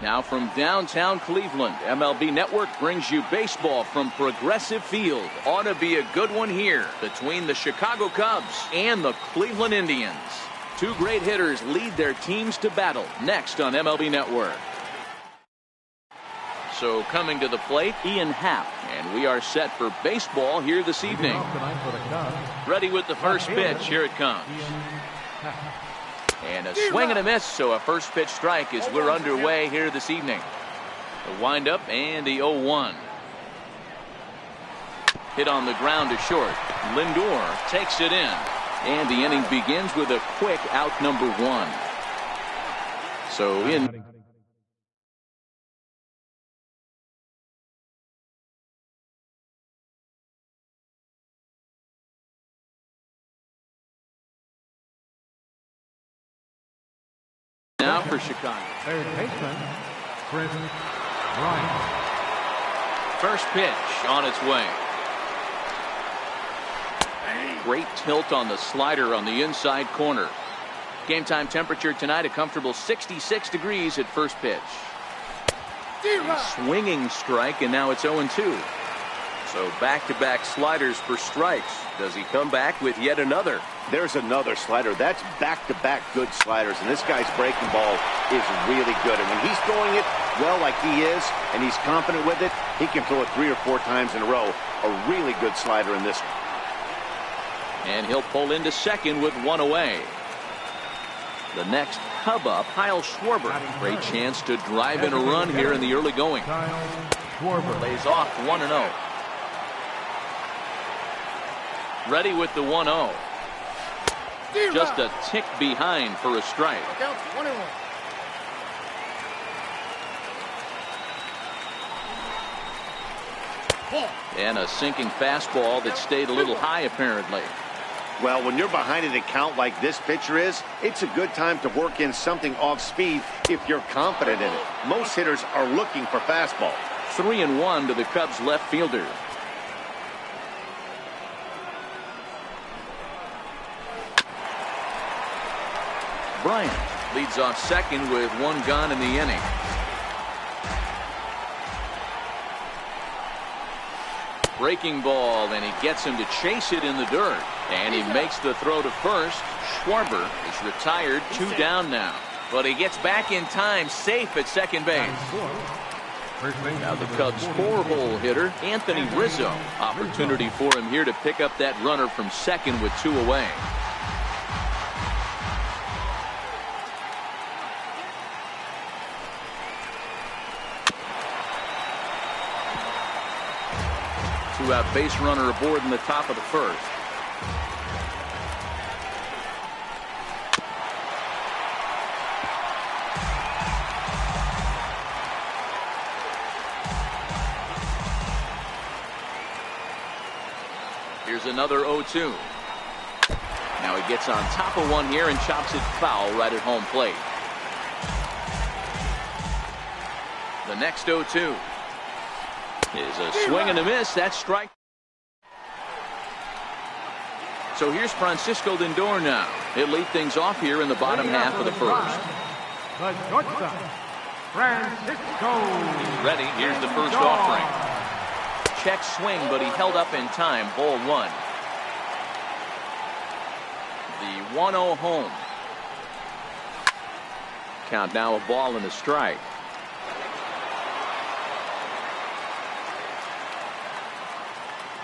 Now from downtown Cleveland, MLB Network brings you baseball from Progressive Field. Ought to be a good one here between the Chicago Cubs and the Cleveland Indians. Two great hitters lead their teams to battle next on MLB Network. So coming to the plate, Ian Happ, and we are set for baseball here this evening. Ready with the first pitch. Here it comes. And a swing and a miss, so a first pitch strike as we're underway here this evening. The windup and the 0-1. Hit on the ground to short. Lindor takes it in. And the inning begins with a quick out number 1. So in. Now for Chicago. Third baseman, Chris Bryant. First pitch on its way. Great tilt on the slider on the inside corner. Game time temperature tonight, a comfortable 66 degrees at first pitch. A swinging strike, and now it's 0-2. So back-to-back sliders for strikes. Does he come back with yet another? There's another slider. That's back-to-back good sliders, and this guy's breaking ball is really good. And when he's throwing it well like he is, and he's confident with it, he can throw it 3 or 4 times in a row. A really good slider in this one. And he'll pull into second with 1 away. The next Cub up, Kyle Schwarber. Great chance to drive in a run here in the early going. Schwarber lays off 1-0. Ready with the 1-0. Just a tick behind for a strike. And a sinking fastball that stayed a little high apparently. Well, when you're behind an account like this pitcher is, it's a good time to work in something off speed if you're confident in it. Most hitters are looking for fastball. 3-1 to the Cubs left fielder. Bryant leads off second with 1 gone in the inning. Breaking ball, and he gets him to chase it in the dirt. And he makes the throw to first. Schwarber is retired, 2 down now. But he gets back in time, safe at second base. Now the Cubs' 4-hole hitter, Anthony Rizzo. Opportunity for him here to pick up that runner from second with 2 away. Two-out base runner aboard in the top of the first. Here's another 0-2. Now he gets on top of one here and chops it foul right at home plate. The next 0-2 is a swing and a miss. That's strike. So here's Francisco Lindor now. He'll lead things off here in the bottom half of the first. The shortstop, Francisco. He's ready. Here's the first offering. Check swing, but he held up in time. Ball 1. The 1-0 home. Count now, a ball and a strike.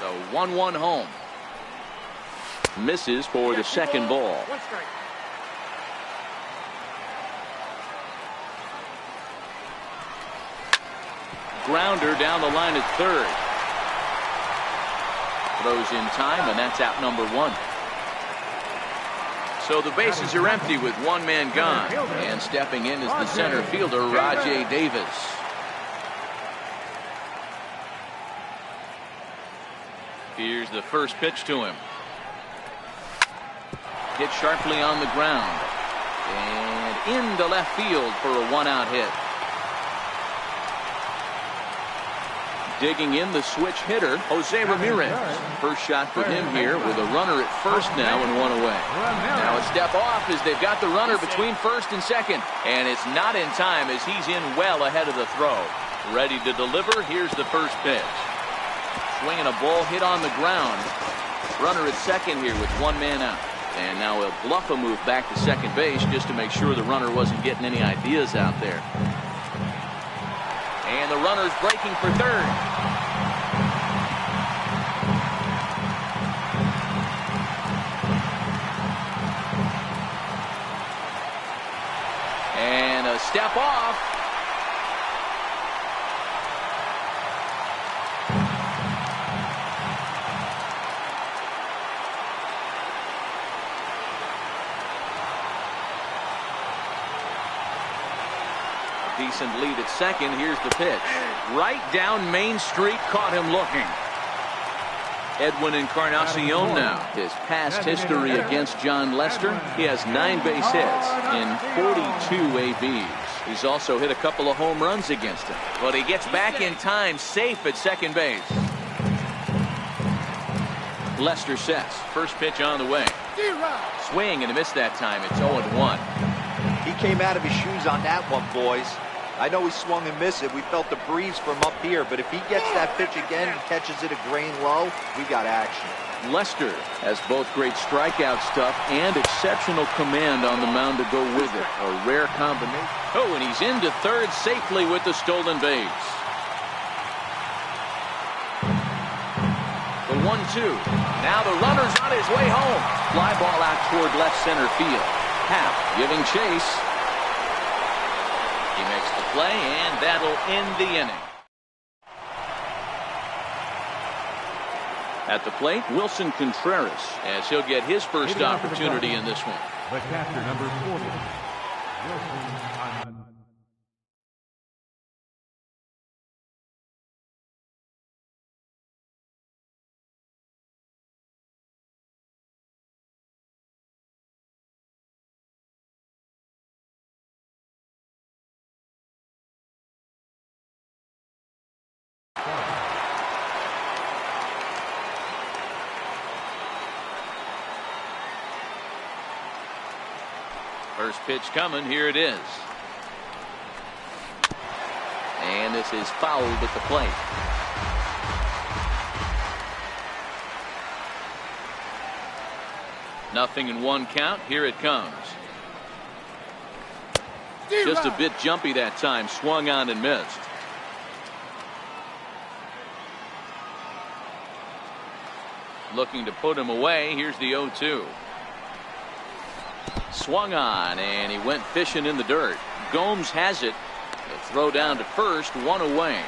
The 1-1 home. Misses for the second ball. 1 strike. Grounder down the line at third. Throws in time, and that's out number 1. So the bases are empty with 1 man gone. And stepping in is the center fielder, Rajay Davis. Here's the first pitch to him. Hit sharply on the ground. And into left field for a 1-out hit. Digging in the switch hitter, Jose Ramirez. First shot for him here with a runner at first now and one away. Now a step off as they've got the runner between first and second. And it's not in time as he's in well ahead of the throw. Ready to deliver. Here's the first pitch. Swinging a ball hit on the ground. Runner at second here with one man out. And now he'll bluff a move back to second base just to make sure the runner wasn't getting any ideas out there. And the runner's breaking for third. And a step off. Decent lead at second. Here's the pitch. Right down Main Street. Caught him looking. Edwin Encarnacion now. His past history against John Lester. He has 9 base hits in 42 ABs. He's also hit a couple of home runs against him. But he gets back in time, safe at second base. Lester sets. First pitch on the way. Swing and a miss that time. It's 0-1. He came out of his shoes on that one, boys. I know he swung and missed it. We felt the breeze from up here, but if he gets that pitch again and catches it a grain low, we got action. Lester has both great strikeout stuff and exceptional command on the mound to go with it. A rare combination. Oh, and he's into third safely with the stolen base. The 1-2. Now the runner's on his way home. Fly ball out toward left center field. Happ giving chase. He makes the play, and that'll end the inning. At the plate, Wilson Contreras, as he'll get his first opportunity in this one. The catcher, number 40, Wilson. First pitch coming. Here it is. And this is fouled at the plate. Nothing in one count. Here it comes. Just a bit jumpy that time. Swung on and missed. Looking to put him away. Here's the 0-2. Swung on, and he went fishing in the dirt. Gomes has it. The throw down to first, one away.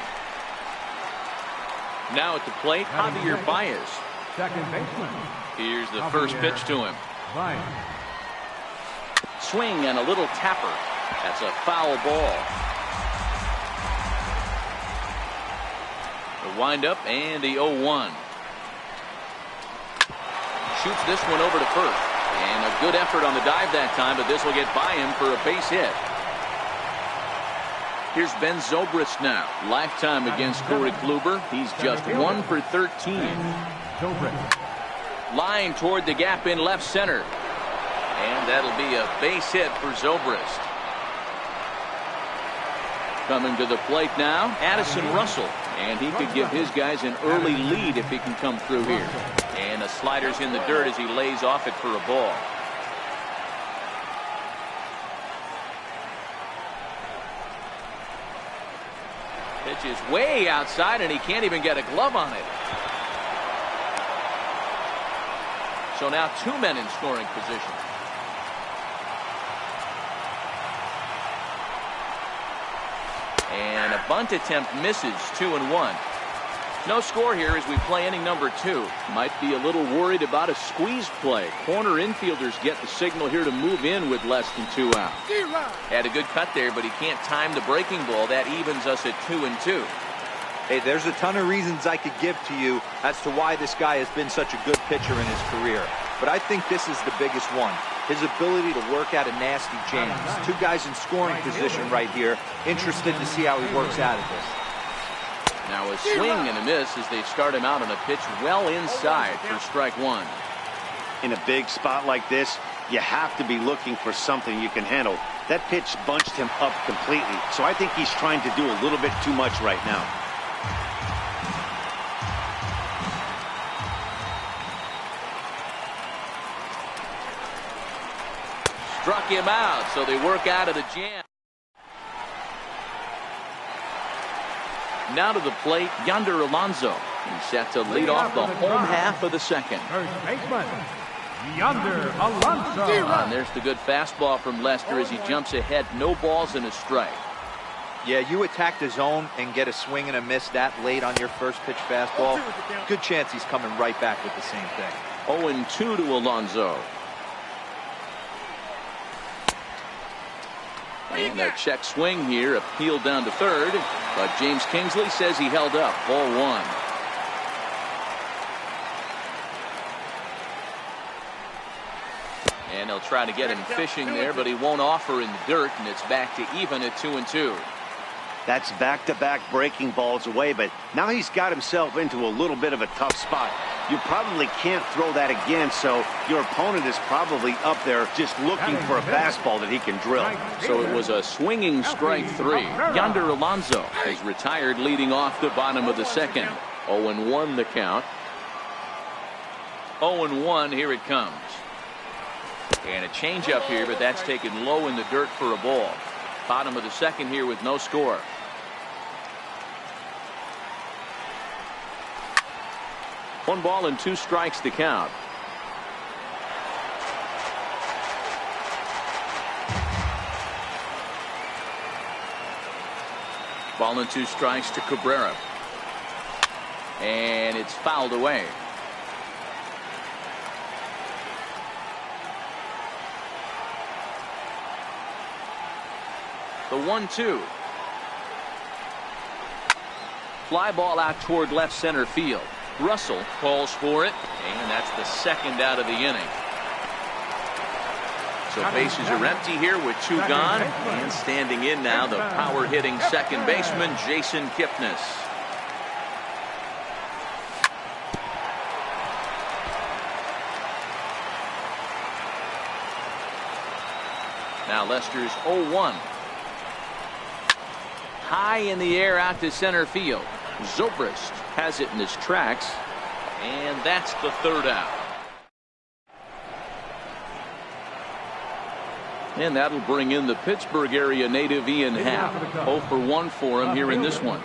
Now at the plate, Javier Baez. Second baseman. Here's the first pitch to him. Baez. Swing and a little tapper. That's a foul ball. The windup and the 0-1. Shoots this one over to first. And a good effort on the dive that time, but this will get by him for a base hit. Here's Ben Zobrist now. Lifetime against Corey Kluber. He's just 1 for 13. Line toward the gap in left center. And that'll be a base hit for Zobrist. Coming to the plate now, Addison Russell. And he could give his guys an early lead if he can come through here. And the slider's in the dirt as he lays off it for a ball. Pitch is way outside, and he can't even get a glove on it. So now 2 men in scoring position. And a bunt attempt misses. 2-1. No score here as we play inning number 2. Might be a little worried about a squeeze play. Corner infielders get the signal here to move in with less than 2 out. Had a good cut there, but he can't time the breaking ball. That evens us at 2-2. Hey, there's a ton of reasons I could give to you as to why this guy has been such a good pitcher in his career. But I think this is the biggest one. His ability to work out of nasty jams. 2 guys in scoring position right here. Interested to see how he works out of this. Now a swing and a miss as they start him out on a pitch well inside for strike one. In a big spot like this, you have to be looking for something you can handle. That pitch bunched him up completely, so I think he's trying to do a little bit too much right now. Struck him out, so they work out of the jam. Now to the plate, Yonder Alonso. He's set to lead off the home half of the second. First baseman, Yonder Alonso. And there's the good fastball from Lester as he jumps ahead. No balls and a strike. Yeah, you attack the zone and get a swing and a miss that late on your first pitch fastball. Good chance he's coming right back with the same thing. 0-2 to Alonso. And a check swing here, appealed down to third, but James Kingsley says he held up. Ball one. And they'll try to get him fishing there, but he won't offer in the dirt, and it's back to even at 2-2. That's back-to-back breaking balls away, but now he's got himself into a little bit of a tough spot. You probably can't throw that again, so your opponent is probably up there just looking for a fastball that he can drill. So it was a swinging strike three. Yonder Alonso is retired leading off the bottom of the second. 0-1 the count. 0-1, here it comes. And a changeup here, but that's taken low in the dirt for a ball. Bottom of the second here with no score. One ball and two strikes to count. Ball and two strikes to Cabrera. And it's fouled away. The 1-2. Fly ball out toward left center field. Russell calls for it, and that's the second out of the inning. So bases are empty here with two gone, and standing in now the power hitting second baseman Jason Kipnis. Now Lester's 0-1. High in the air out to center field. Zobrist has it in his tracks, and that's the third out. And that'll bring in the Pittsburgh area native Ian Happ. 0-for-1 for him here in this one.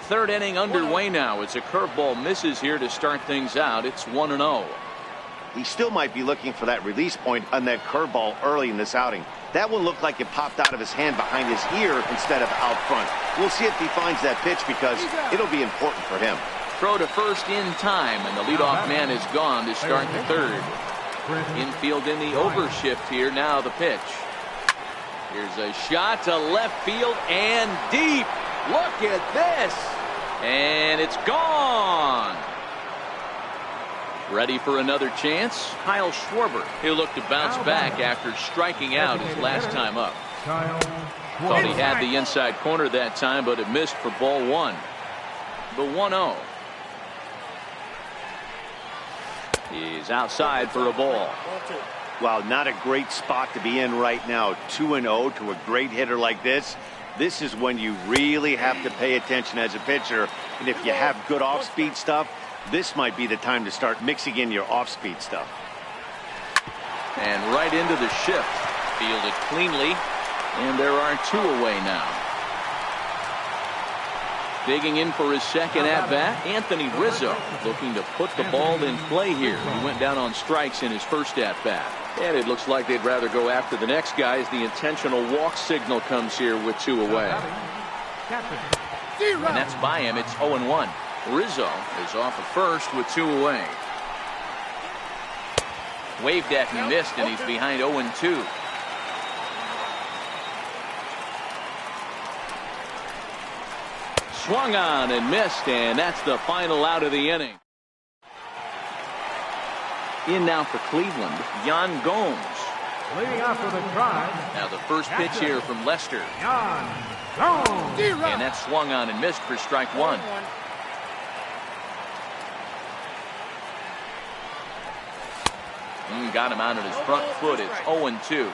Third inning underway now. It's a curveball misses here to start things out. It's 1-0. He still might be looking for that release point on that curveball early in this outing. That one looked like it popped out of his hand behind his ear instead of out front. We'll see if he finds that pitch because it'll be important for him. Throw to first in time, and the leadoff man is gone to start the third. Infield in the overshift here. Now the pitch. Here's a shot to left field and deep. Look at this. And it's gone. Ready for another chance? Kyle Schwarber. He'll look to bounce back after striking out his last time up. Thought he had the inside corner that time, but it missed for ball one. The 1-0. He's outside for a ball. Wow, not a great spot to be in right now. 2-0 to a great hitter like this. This is when you really have to pay attention as a pitcher. And if you have good off-speed stuff, this might be the time to start mixing in your off-speed stuff. And right into the shift. Fielded cleanly. And there are two away now. Digging in for his second at-bat, Anthony Rizzo looking to put the ball in play here. He went down on strikes in his first at-bat. And it looks like they'd rather go after the next guy as the intentional walk signal comes here with two away. And that's by him. It's 0-1. Rizzo is off at first with two away. Waved at and missed, and he's behind 0-2. Swung on and missed, and that's the final out of the inning. In now for Cleveland, Yan Gomes. Leading off for the Tribe. Now the first pitch here from Lester. Yan And that swung on and missed for strike one. Got him out on his front foot. It's 0-2.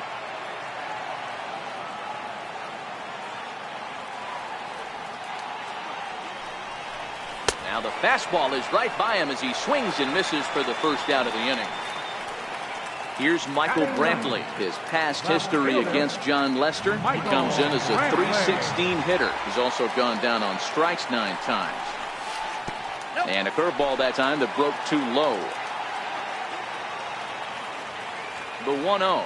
Now the fastball is right by him as he swings and misses for the first out of the inning. Here's Michael Brantley. His past history against John Lester. He comes in as a .316 hitter. He's also gone down on strikes 9 times. And a curveball that time that broke too low. The 1-0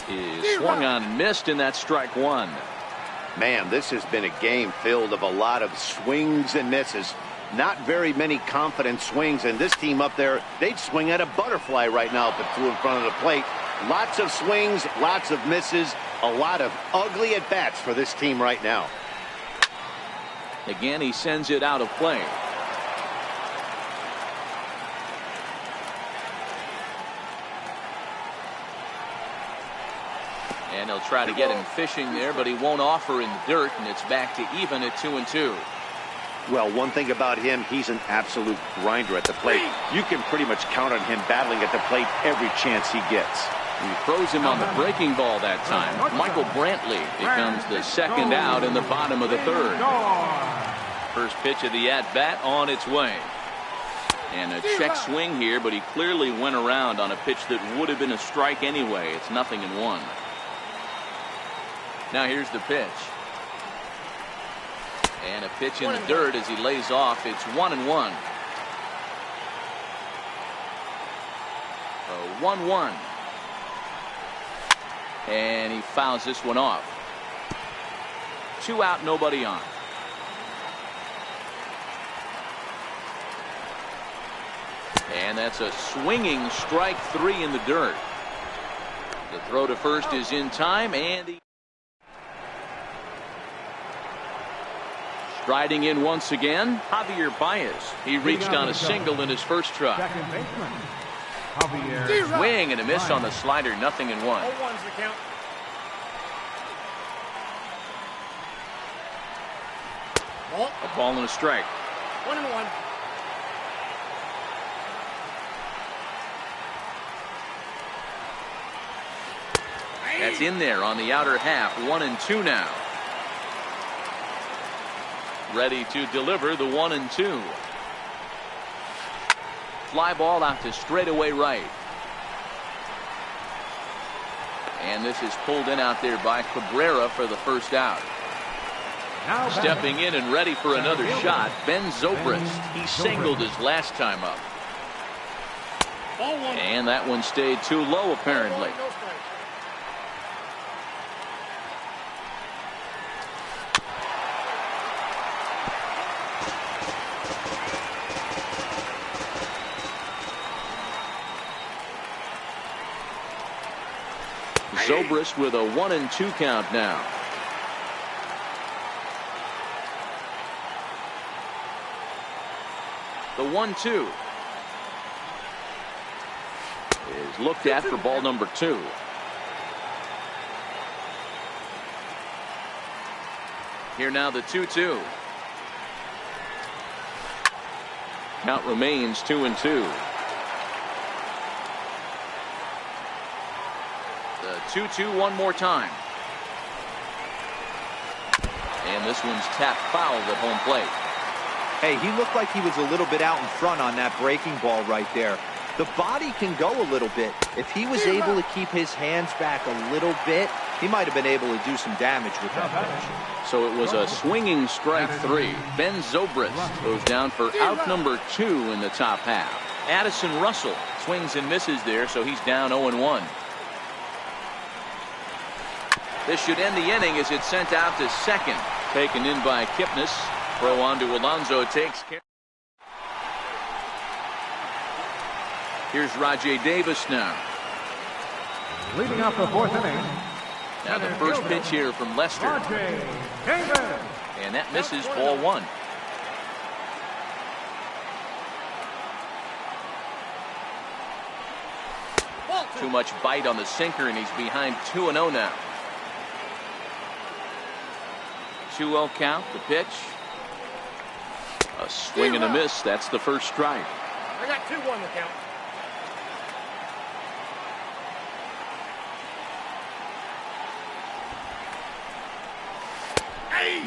is swung on and missed, and that's strike one. Man, this has been a game filled of a lot of swings and misses. Not very many confident swings, and this team up there, they'd swing at a butterfly right now if it flew in front of the plate. Lots of swings, lots of misses, a lot of ugly at-bats for this team right now. Again, he sends it out of play. And he'll try to get him fishing there, but he won't offer in the dirt, and it's back to even at 2-2. Well, one thing about him, he's an absolute grinder at the plate. You can pretty much count on him battling at the plate every chance he gets. He throws him on the breaking ball that time. Michael Brantley becomes the second out in the bottom of the third. First pitch of the at-bat on its way. And a check swing here, but he clearly went around on a pitch that would have been a strike anyway. It's 0-1. Now here's the pitch. And a pitch in the dirt as he lays off. It's 1-1. A 1-1. And he fouls this one off. 2 out, nobody on. And that's a swinging strike 3 in the dirt. The throw to first is in time, and he striding in once again, Javier Baez. He reached on a single in his first try. Swing and a miss on the slider, 0-1. 0-1's the count. A ball and a strike. 1-1. That's in there on the outer half. 1-2 now. Ready to deliver the 1-2. Fly ball out to straightaway right. And this is pulled in out there by Cabrera for the first out. Stepping in and ready for another shot, Ben Zobrist. He singled his last time up. And that one stayed too low apparently. Zobrist with a 1-2 count now. The 1-2 is looked at for ball number 2. Here now the 2-2. Count remains 2-2. The 2-2 one more time. And this one's tapped foul at home plate. Hey, he looked like he was a little bit out in front on that breaking ball right there. The body can go a little bit. If he was able to keep his hands back a little bit, he might have been able to do some damage with that pitch. So it was a swinging strike 3. Ben Zobrist goes down for out number 2 in the top half. Addison Russell swings and misses there, so he's down 0-1. This should end the inning as it's sent out to second. Taken in by Kipnis. Throw on to Alonso takes care. Here's Rajay Davis now. Leading off the 4th inning. Now the first pitch here from Lester. Rajay Davis. And that misses, ball 1. Too much bite on the sinker, and he's behind 2-0 now. 2-0 count. The pitch. A swing and a miss. That's the first strike. I got 2-1 the count.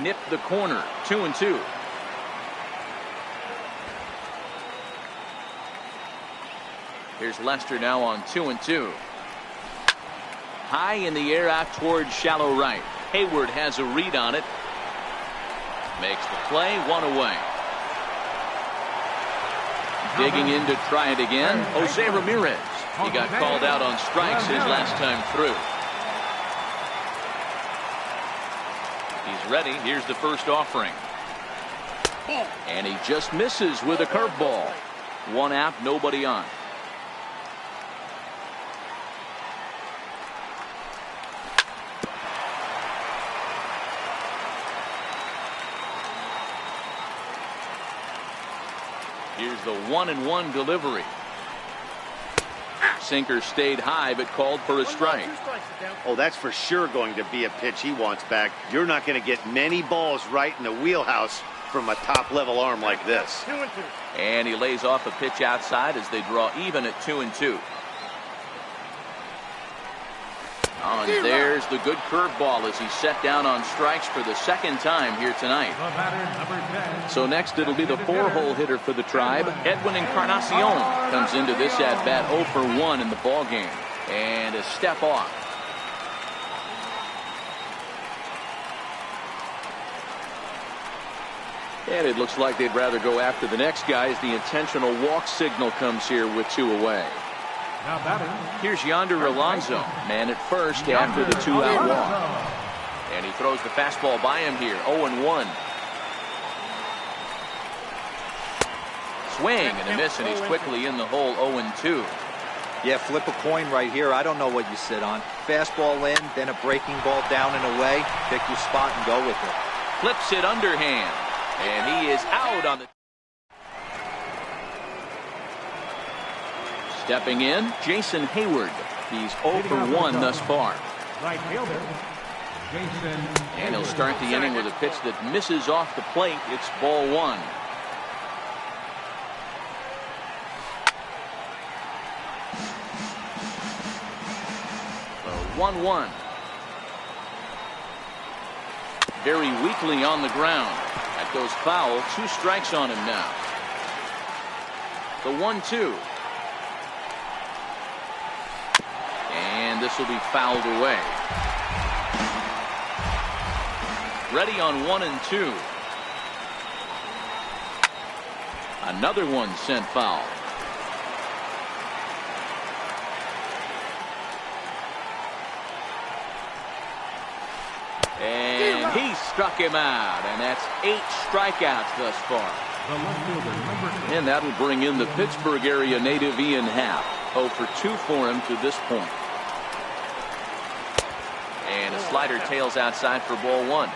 Nipped the corner. 2-2. Here's Lester now on 2-2. High in the air out towards shallow right. Hayward has a read on it. Makes the play. 1 away. Digging in to try it again. Jose Ramirez. He got called out on strikes his last time through. He's ready. Here's the first offering. And he just misses with a curveball. 1 out, nobody on. Here's the 1-1 delivery. Sinker stayed high but called for a strike. Oh, that's for sure going to be a pitch he wants back. You're not going to get many balls right in the wheelhouse from a top-level arm like this. 2-2. And he lays off a pitch outside as they draw even at 2-2. Oh, and there's the good curveball as he's set down on strikes for the second time here tonight. So next it'll be the 4-hole hitter for the Tribe. Edwin Encarnacion comes into this at-bat 0 for 1 in the ballgame. And a step off. And it looks like they'd rather go after the next guy as the intentional walk signal comes here with 2 away. Here's Yonder Alonso, man at first after the 2-out walk. And he throws the fastball by him here, 0-1. Swing and a miss, and he's quickly in the hole, 0-2. Yeah, flip a coin right here. I don't know what you sit on. Fastball in, then a breaking ball down and away. Pick your spot and go with it. Flips it underhand, and he is out on the... Stepping in, Jason Hayward. He's 0 for 1 thus far. Right fielder, Jason. And he'll start the inning with a pitch that misses off the plate. It's ball 1. So 1-1. Very weakly on the ground. That goes foul. 2 strikes on him now. The 1-2. And this will be fouled away. Ready on 1 and 2. Another one sent foul. And he struck him out, and that's 8 strikeouts thus far. And that will bring in the Pittsburgh area native Ian Happ. 0 for 2 for him to this point. And a slider tails outside for ball 1.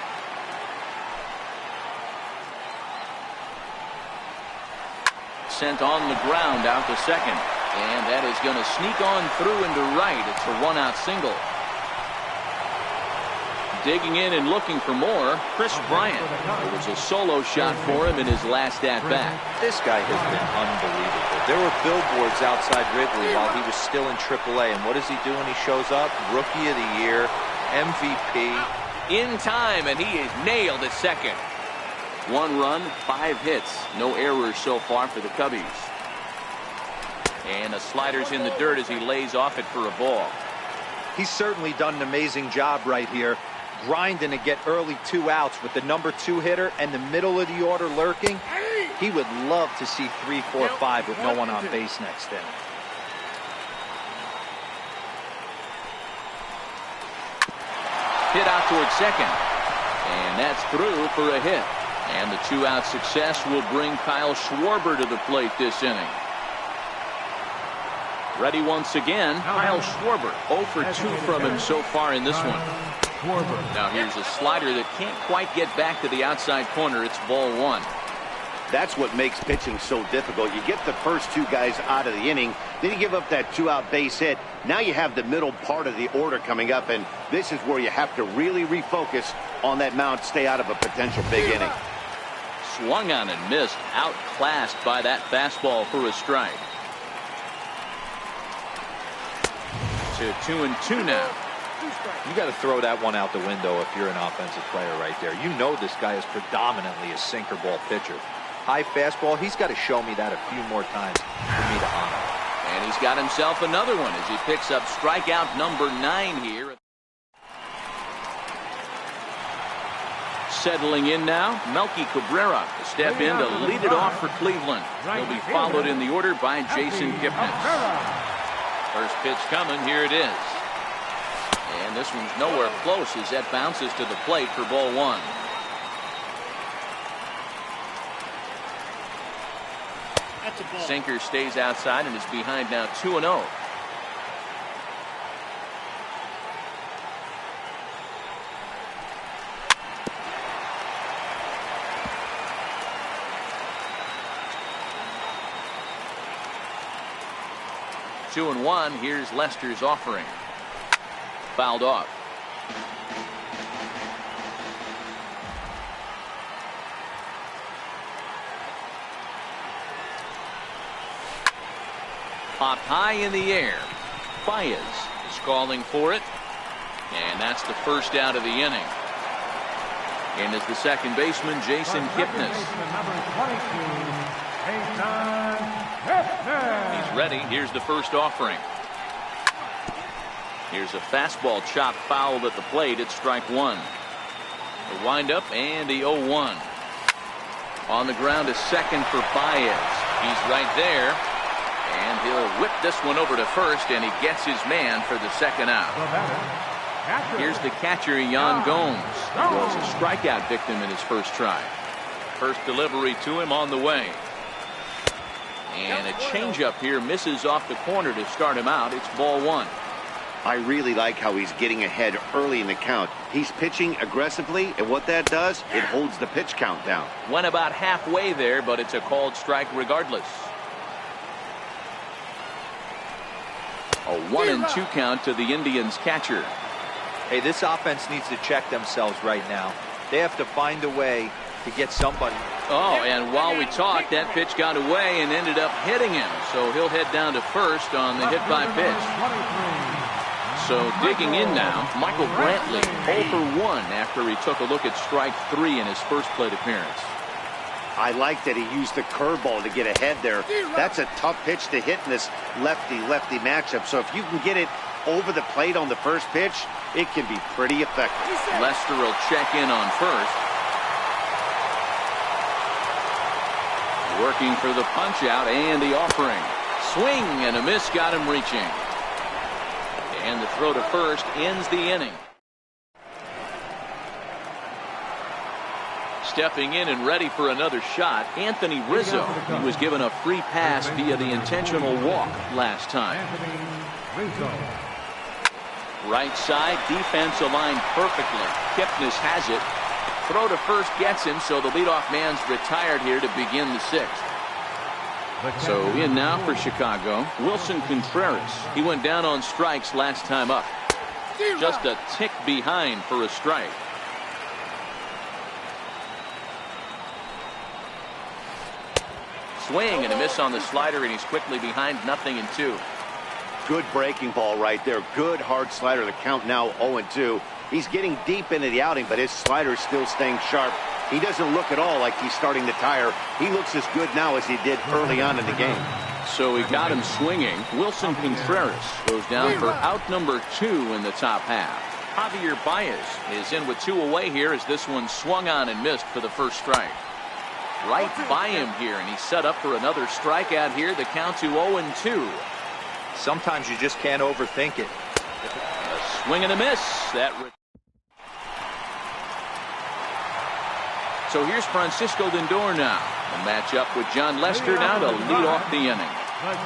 Sent on the ground out to second. And that is going to sneak on through into right. It's a 1-out single. Digging in and looking for more, Chris Bryant. It was a solo shot for him in his last at-bat. This guy has been unbelievable. There were billboards outside Wrigley while he was still in AAA. And what does he do when he shows up? Rookie of the Year, MVP. In time, and he is nailed at second. 1 run, 5 hits. No errors so far for the Cubbies. And the slider's in the dirt as he lays off it for a ball. He's certainly done an amazing job right here, grinding to get early 2 outs with the number 2 hitter and the middle of the order lurking. He would love to see 3, 4, 5 with no one on base next inning. Hit out towards second. And that's through for a hit. And the 2-out success will bring Kyle Schwarber to the plate this inning. Ready once again, Kyle Schwarber. 0 for 2 from him so far in this one. Now here's a slider that can't quite get back to the outside corner. It's ball 1. That's what makes pitching so difficult. You get the first two guys out of the inning, then you give up that two-out base hit. Now you have the middle part of the order coming up, and this is where you have to really refocus on that mound, stay out of a potential big inning. Swung on and missed, outclassed by that fastball for a strike. To 2-2 now. You got to throw that one out the window if you're an offensive player right there. You know this guy is predominantly a sinker ball pitcher. High fastball, he's got to show me that a few more times for me to honor. And he's got himself another one as he picks up strikeout number 9 here. Settling in now, Melky Cabrera to step in to lead it off for Cleveland. He'll be followed in the order by Jason Kipnis. First pitch coming, here it is. And this one's nowhere close as that bounces to the plate for ball 1. Sinker stays outside and is behind now 2-0. Two and one. Here's Lester's offering. Fouled off. Popped high in the air. Baez is calling for it. And that's the first out of the inning. And as the second baseman, Jason Kipnis. He's ready. Here's the first offering. Here's a fastball chopped foul at the plate. It's strike 1. The windup and the 0-1. On the ground to second for Baez. He's right there. And he'll whip this one over to first, and he gets his man for the second out. Here's the catcher, Yan Gomes. He was a strikeout victim in his first try. First delivery to him on the way. And a changeup here misses off the corner to start him out. It's ball 1. I really like how he's getting ahead early in the count. He's pitching aggressively, and what that does, it holds the pitch count down. Went about halfway there, but it's a called strike regardless. A 1-2 count to the Indians catcher. Hey, this offense needs to check themselves right now. They have to find a way to get somebody. Oh, and while we talked, that pitch got away and ended up hitting him. So he'll head down to first on the hit by pitch. So digging in now, Michael Brantley 0 for 1 after he took a look at strike 3 in his first plate appearance. I like that he used the curveball to get ahead there. That's a tough pitch to hit in this lefty-lefty matchup. So if you can get it over the plate on the first pitch, it can be pretty effective. Lester will check in on first. Working for the punch out and the offering. Swing and a miss got him reaching. And the throw to first ends the inning. Stepping in and ready for another shot, Anthony Rizzo. He was given a free pass via the intentional walk last time. Right side, defense aligned perfectly. Kipnis has it. Throw to first gets him, so the leadoff man's retired here to begin the 6th. So in now for Chicago, Wilson Contreras. He went down on strikes last time up. Just a tick behind for a strike. Swing and a miss on the slider, and he's quickly behind 0-2. Good breaking ball right there. Good hard slider. The count now 0-2. He's getting deep into the outing, but his slider is still staying sharp. He doesn't look at all like he's starting to tire. He looks as good now as he did early on in the game. So he got him swinging. Wilson Contreras goes down for out number 2 in the top half. Javier Baez is in with 2 away here as this one swung on and missed for the first strike. Right by him here, and he's set up for another strikeout here. The count to 0-2. Sometimes you just can't overthink it. A swing and a miss. So here's Francisco Lindor now. A matchup with John Lester now to lead off the inning.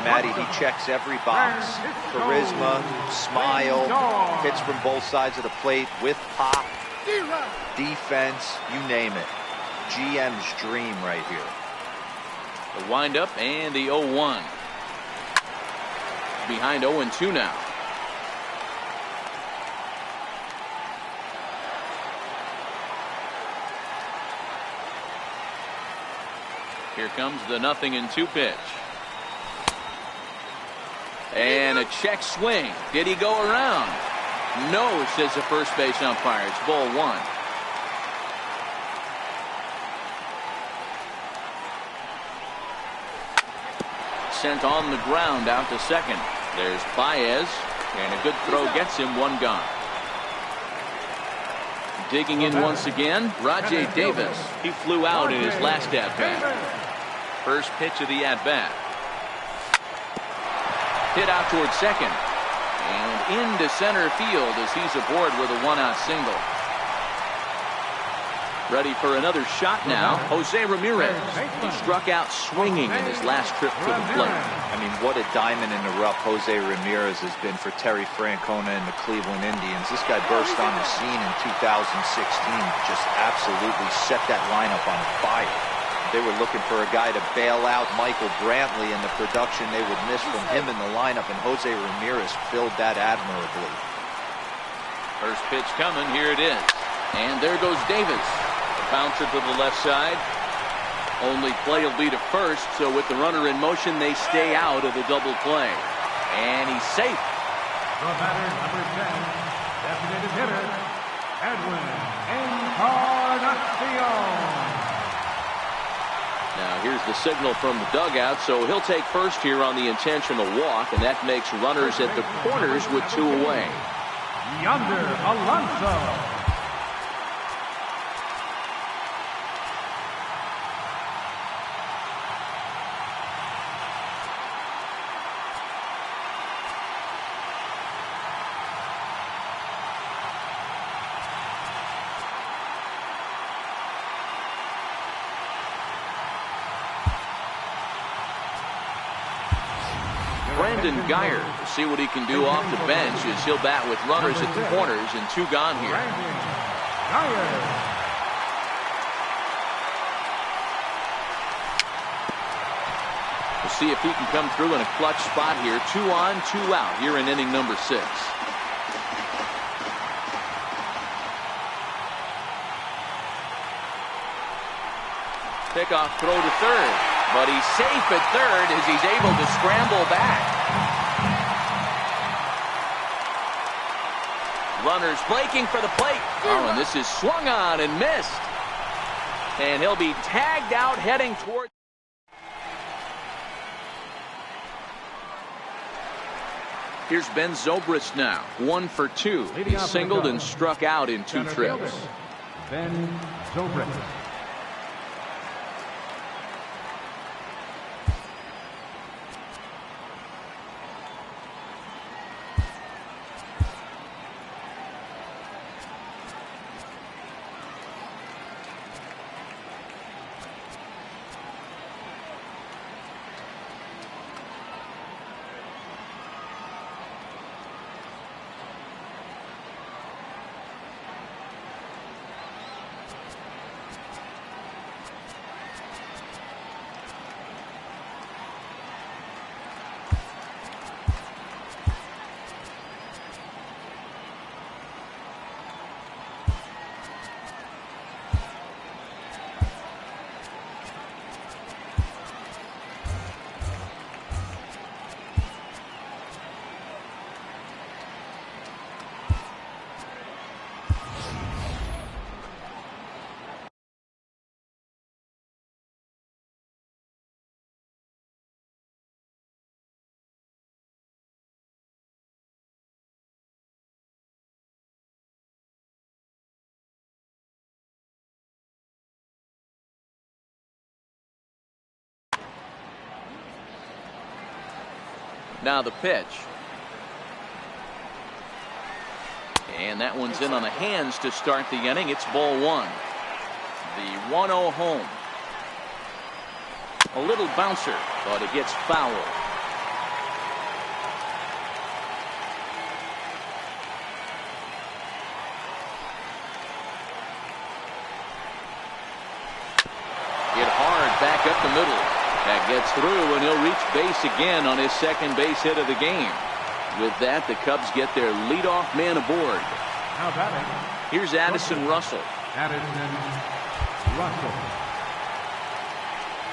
Matty, he checks every box. Charisma, smile, hits from both sides of the plate with pop, defense, you name it. GM's dream right here. The windup and the 0-1. Behind 0-2 now. Here comes the 0-2 pitch. And a check swing. Did he go around? No, says the first base umpire. It's ball 1. Sent on the ground out to second. There's Baez, and a good throw gets him 1 gone. Digging in once again, Rajay Davis. He flew out in his last at-bat. First pitch of the at-bat. Hit out towards second. And into center field as he's aboard with a 1-out single. Ready for another shot now, Jose Ramirez. He struck out swinging in his last trip to the plate. I mean, what a diamond in the rough Jose Ramirez has been for Terry Francona and the Cleveland Indians. This guy burst on the scene in 2016, just absolutely set that lineup on fire. They were looking for a guy to bail out Michael Brantley, and the production they would miss from him in the lineup, and Jose Ramirez filled that admirably. First pitch coming, here it is. And there goes Davis. Bouncer to the left side. Only play will be to first, so with the runner in motion, they stay out of the double play. And he's safe. The batter, number 10, designated hitter, Edwin Encarnacion. Now here's the signal from the dugout, so he'll take first here on the intentional walk, and that makes runners at the corners with 2 away. Yonder Alonso. Brandon Geyer to see what he can do off the bench as he'll bat with runners at the corners and 2 gone here. We'll see if he can come through in a clutch spot here. 2 on, 2 out here in inning number 6. Pickoff throw to third, but he's safe at third as he's able to scramble back. Runners breaking for the plate. Oh, and this is swung on and missed. And he'll be tagged out heading toward. Here's Ben Zobrist now. 1 for 2. He singled and struck out in 2 trips. Ben Zobrist. Now the pitch. And that one's in on the hands to start the inning. It's ball 1. The 1-0 home. A little bouncer, but it gets fouled. Hit hard back up the middle. That gets through, and he'll reach base again on his second base hit of the game. With that, the Cubs get their leadoff man aboard. Now batting. Here's Addison Russell. Addison Russell.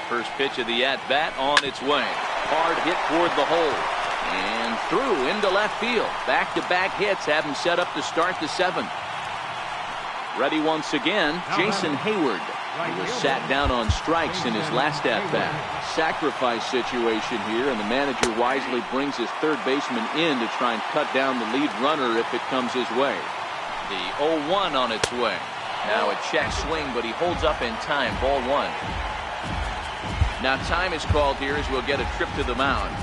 First pitch of the at-bat on its way. Hard hit toward the hole. And through into left field. Back-to-back hits have him set up to start the seventh. Ready once again, Jason Hayward. He was sat down on strikes in his last at-bat. Sacrifice situation here, and the manager wisely brings his third baseman in to try and cut down the lead runner if it comes his way. The 0-1 on its way. Now a check swing, but he holds up in time. Ball one. Now time is called here as we'll get a trip to the mound.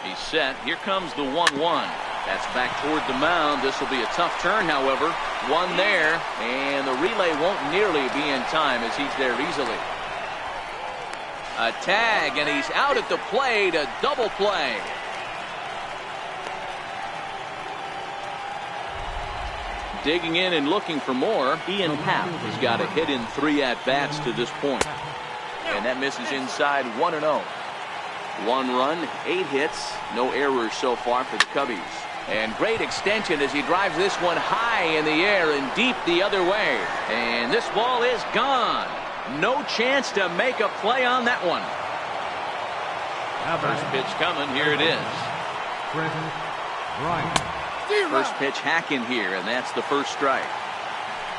He's set. Here comes the 1-1. That's back toward the mound. This will be a tough turn, however. One there, and the relay won't nearly be in time as he's there easily. A tag, and he's out at the plate. A double play. Digging in and looking for more, Ian Happ has got a hit in 3 at-bats to this point. And that misses inside 1-0. 1 run, 8 hits, no errors so far for the Cubbies. And great extension as he drives this one high in the air and deep the other way. And this ball is gone. No chance to make a play on that one. First pitch coming. Here it is. First pitch hacking here, and that's the first strike.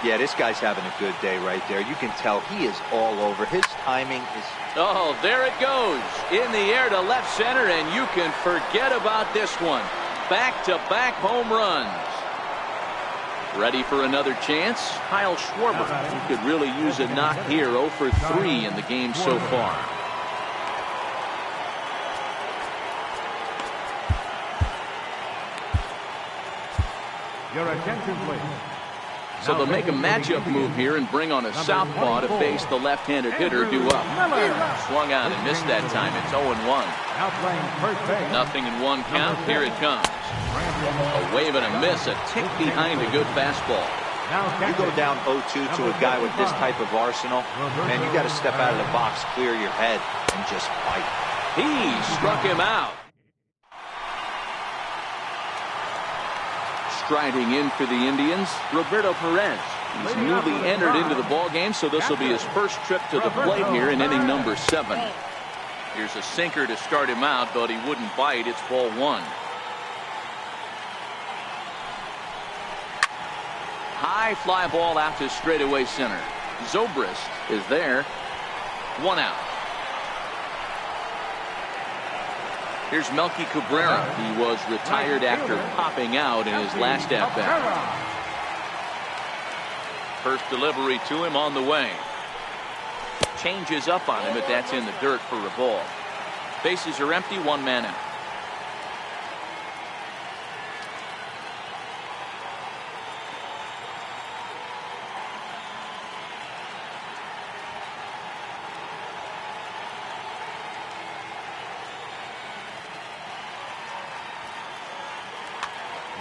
Yeah, this guy's having a good day right there. You can tell he is all over. His timing is... Oh, there it goes. In the air to left center, and you can forget about this one. Back-to-back home runs. Ready for another chance? Kyle Schwarber. He could really use a knock here. 0 for 3 in the game so far. Your attention, please. So they'll make a matchup move here and bring on a southpaw to face the left-handed hitter due up. Swung on and missed that time. It's 0-1. Now playing first base. Nothing in one count. Here it comes. A wave and a miss. A tick behind a good fastball. You go down 0-2 to a guy with this type of arsenal, man, you got to step out of the box, clear your head, and just fight. He struck him out. Striding in for the Indians, Roberto Perez. He's newly entered into the ball game, so this will be his first trip to the plate here in inning number 7. Here's a sinker to start him out, but he wouldn't bite. It's ball 1. High fly ball out to straightaway center. Zobrist is there. 1 out. Here's Melky Cabrera. He was retired after popping out in his last at-bat. First delivery to him on the way. Changes up on him, but that's in the dirt for a ball. Bases are empty, 1 man out.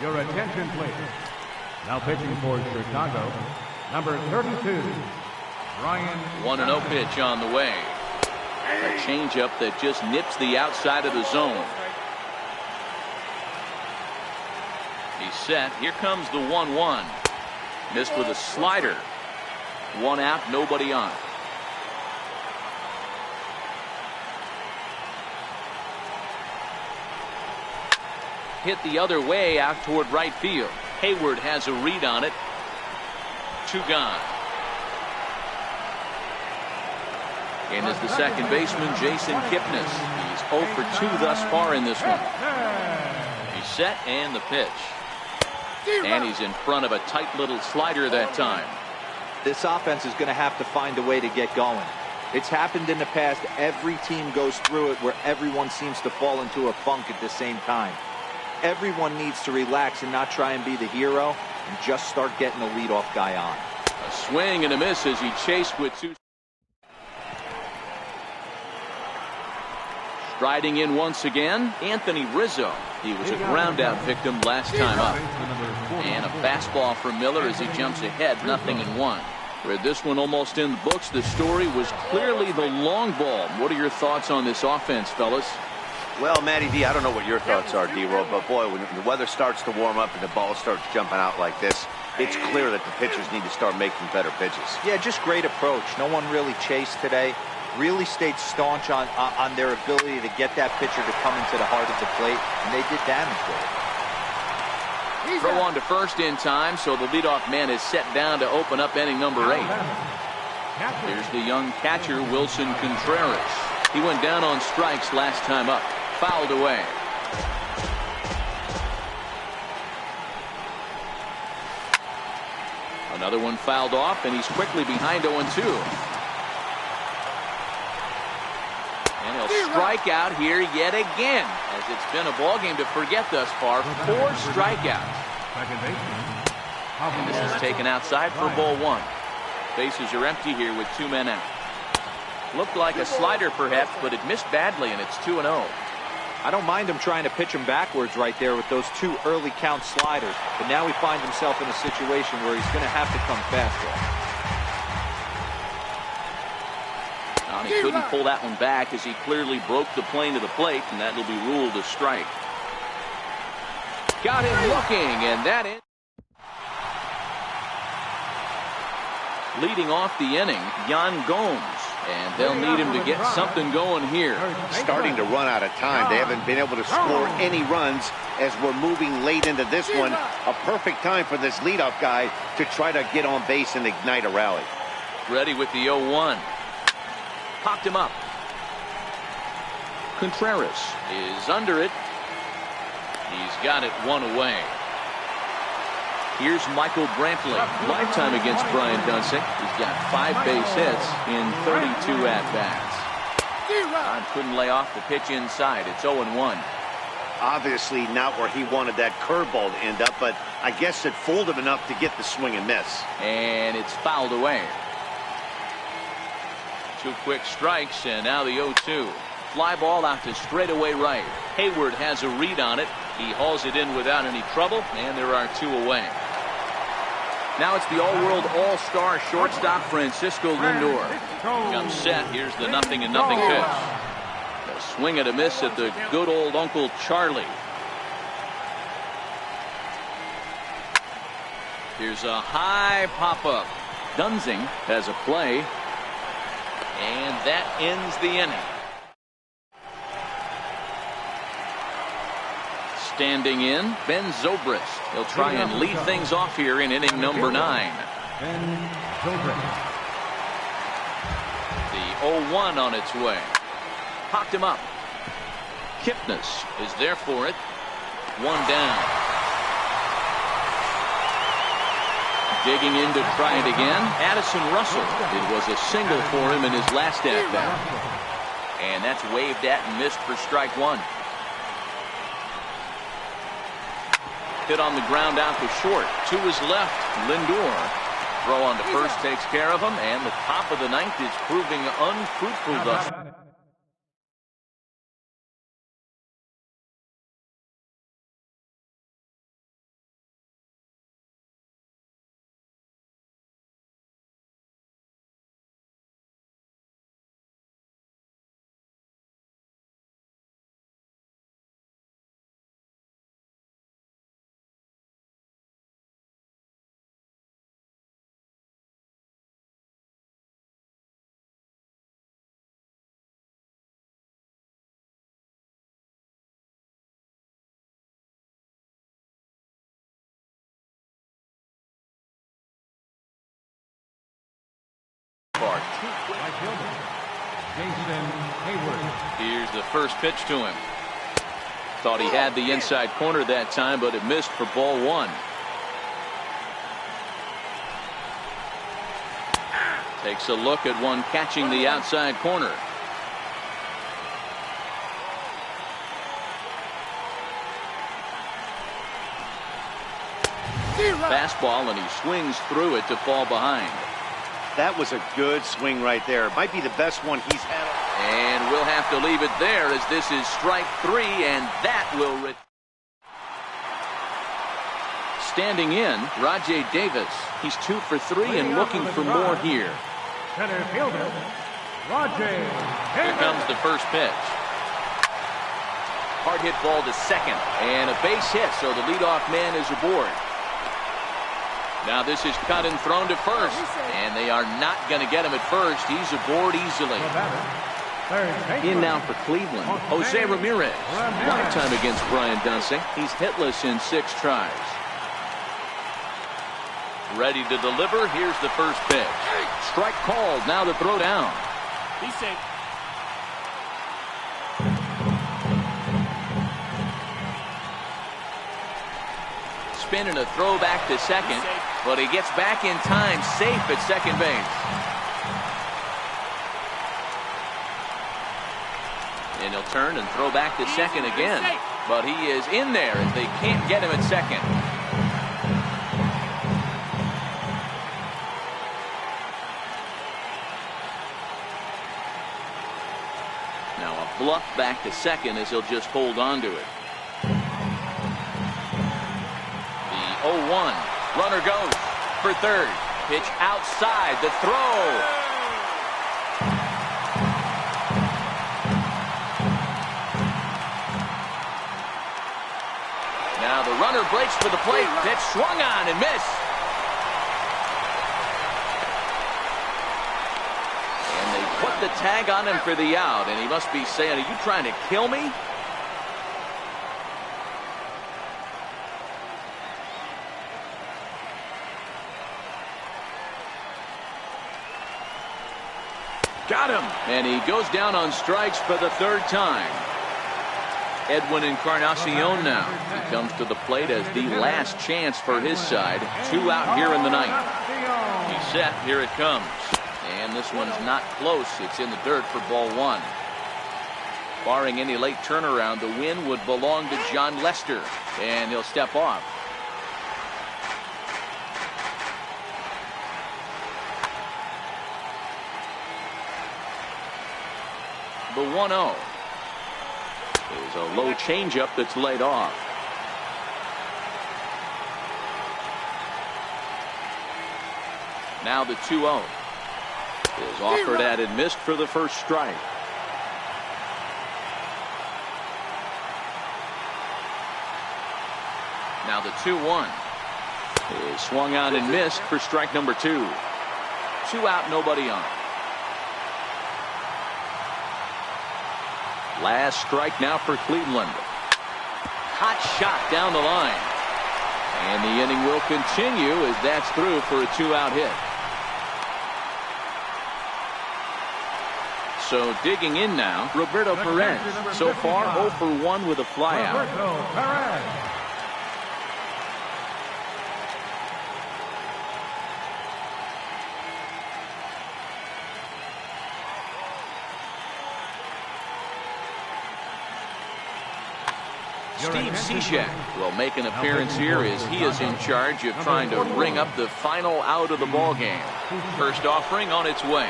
Your attention, please. Now pitching for Chicago, number 32, Ryan. 1-0 pitch on the way. A changeup that just nips the outside of the zone. He's set. Here comes the 1-1. Missed with a slider. 1 out, nobody on. Hit the other way out toward right field. Hayward has a read on it. 2 gone. And as the second baseman, Jason Kipnis. He's 0 for 2 thus far in this one. He's set and the pitch. And he's in front of a tight little slider that time. This offense is going to have to find a way to get going. It's happened in the past. Every team goes through it where everyone seems to fall into a funk at the same time. Everyone needs to relax and not try and be the hero and just start getting the leadoff guy on. A swing and a miss as he chased with 2. Striding in once again, Anthony Rizzo. He was a ground out victim last time up. And a fastball from Miller as he jumps ahead, 0-1. With this one almost in the books, the story was clearly the long ball. What are your thoughts on this offense, fellas? Well, Matty D, I don't know what your thoughts are, D-Roll, but boy, when the weather starts to warm up and the ball starts jumping out like this, it's clear that the pitchers need to start making better pitches. Yeah, just great approach. No one really chased today. Really stayed staunch on their ability to get that pitcher to come into the heart of the plate, and they did damage with it. Throw on to first in time, so the leadoff man is set down to open up inning number 8. Here's the young catcher, Wilson Contreras. He went down on strikes last time up. Fouled away. Another one fouled off, and he's quickly behind 0-2. And he'll strike out here yet again, as it's been a ball game to forget thus far. 4 strikeouts. And this is taken outside for ball 1. Bases are empty here with 2 men out. Looked like a slider perhaps, but it missed badly, and it's 2-0. I don't mind him trying to pitch him backwards right there with those 2 early count sliders, but now he finds himself in a situation where he's going to have to come faster. He couldn't pull that one back as he clearly broke the plane to the plate, and that will be ruled a strike. Got him looking, and that is. Leading off the inning, Yan Gomes, and they'll need him to get something going here. Starting to run out of time. They haven't been able to score any runs as we're moving late into this one. A perfect time for this leadoff guy to try to get on base and ignite a rally. Ready with the 0-1. Popped him up. Contreras is under it. He's got it 1 away. Here's Michael Brantley. Lifetime against Brian Dunsink. He's got 5 base hits in 32 at-bats. Couldn't lay off the pitch inside. It's 0-1. Obviously not where he wanted that curveball to end up, but I guess it fooled him enough to get the swing and miss. And it's fouled away. 2 quick strikes, and now the 0-2. Fly ball out to straightaway right. Hayward has a read on it. He hauls it in without any trouble, and there are 2 away. Now it's the all-world all-star shortstop Francisco Lindor. Comes set. Here's the 0-0 pitch. A swing and a miss at the good old Uncle Charlie. Here's a high pop-up. Dunsink has a play, and that ends the inning. Standing in, Ben Zobrist. He'll try and lead things off here in inning number 9. Ben Zobrist. The 0-1 on its way. Popped him up. Kipnis is there for it. 1 down. Digging in to try it again. Addison Russell. It was a single for him in his last at-bat. And that's waved at and missed for strike 1. Hit on the ground out to short. 2 is left. Lindor. Throw on to first takes care of him, and the top of the 9th is proving unfruitful thus far. Here's the first pitch to him. Thought he had the inside corner that time, but it missed for ball 1. Takes a look at one catching the outside corner. Fastball, and he swings through it to fall behind. That was a good swing right there. It might be the best one he's had. And we'll have to leave it there, as this is strike 3, and that will standing in, Rajay Davis. He's 2 for 3 and looking for more here. Center fielder, Rajay Here Davis. comes the first pitch. Hard hit ball to second, and a base hit, so the leadoff man is aboard. Now this is cut and thrown to first, and they are not going to get him at first. He's aboard easily. The batter, third In baseman, now for Cleveland, Jose Ramirez. Lifetime against Brian Dunsing. He's hitless in 6 tries. Ready to deliver. Here's the first pitch. Strike called. Now the throw down. Be safe. Spin and a throw back to second, but he gets back in time, safe at second base. And he'll turn and throw back to second again, but he is in there as they can't get him at second. Now a bluff back to second as he'll just hold on to it. 0-1. Runner goes for third. Pitch outside. The throw. Now the runner breaks for the plate. Pitch swung on and missed. And they put the tag on him for the out. And he must be saying, are you trying to kill me? Got him. And he goes down on strikes for the 3rd time. Edwin Encarnacion now. He comes to the plate as the last chance for his side. 2 out here in the 9th. He's set. Here it comes. And this one's not close. It's in the dirt for ball 1. Barring any late turnaround, the win would belong to John Lester. And he'll step off. The 1-0 is a low changeup that's laid off. Now the 2-0 is offered at and missed for the first strike. Now the 2-1 is swung on and missed for strike number 2. 2 out, nobody on. Last strike now for Cleveland. Hot shot down the line. And the inning will continue as that's through for a 2-out hit. So digging in now, Roberto Perez. So far 0 for 1 with a flyout. Roberto Perez. Steve Cishek will make an appearance here as he is in charge of trying to ring up the final out of the ball game. First offering on its way.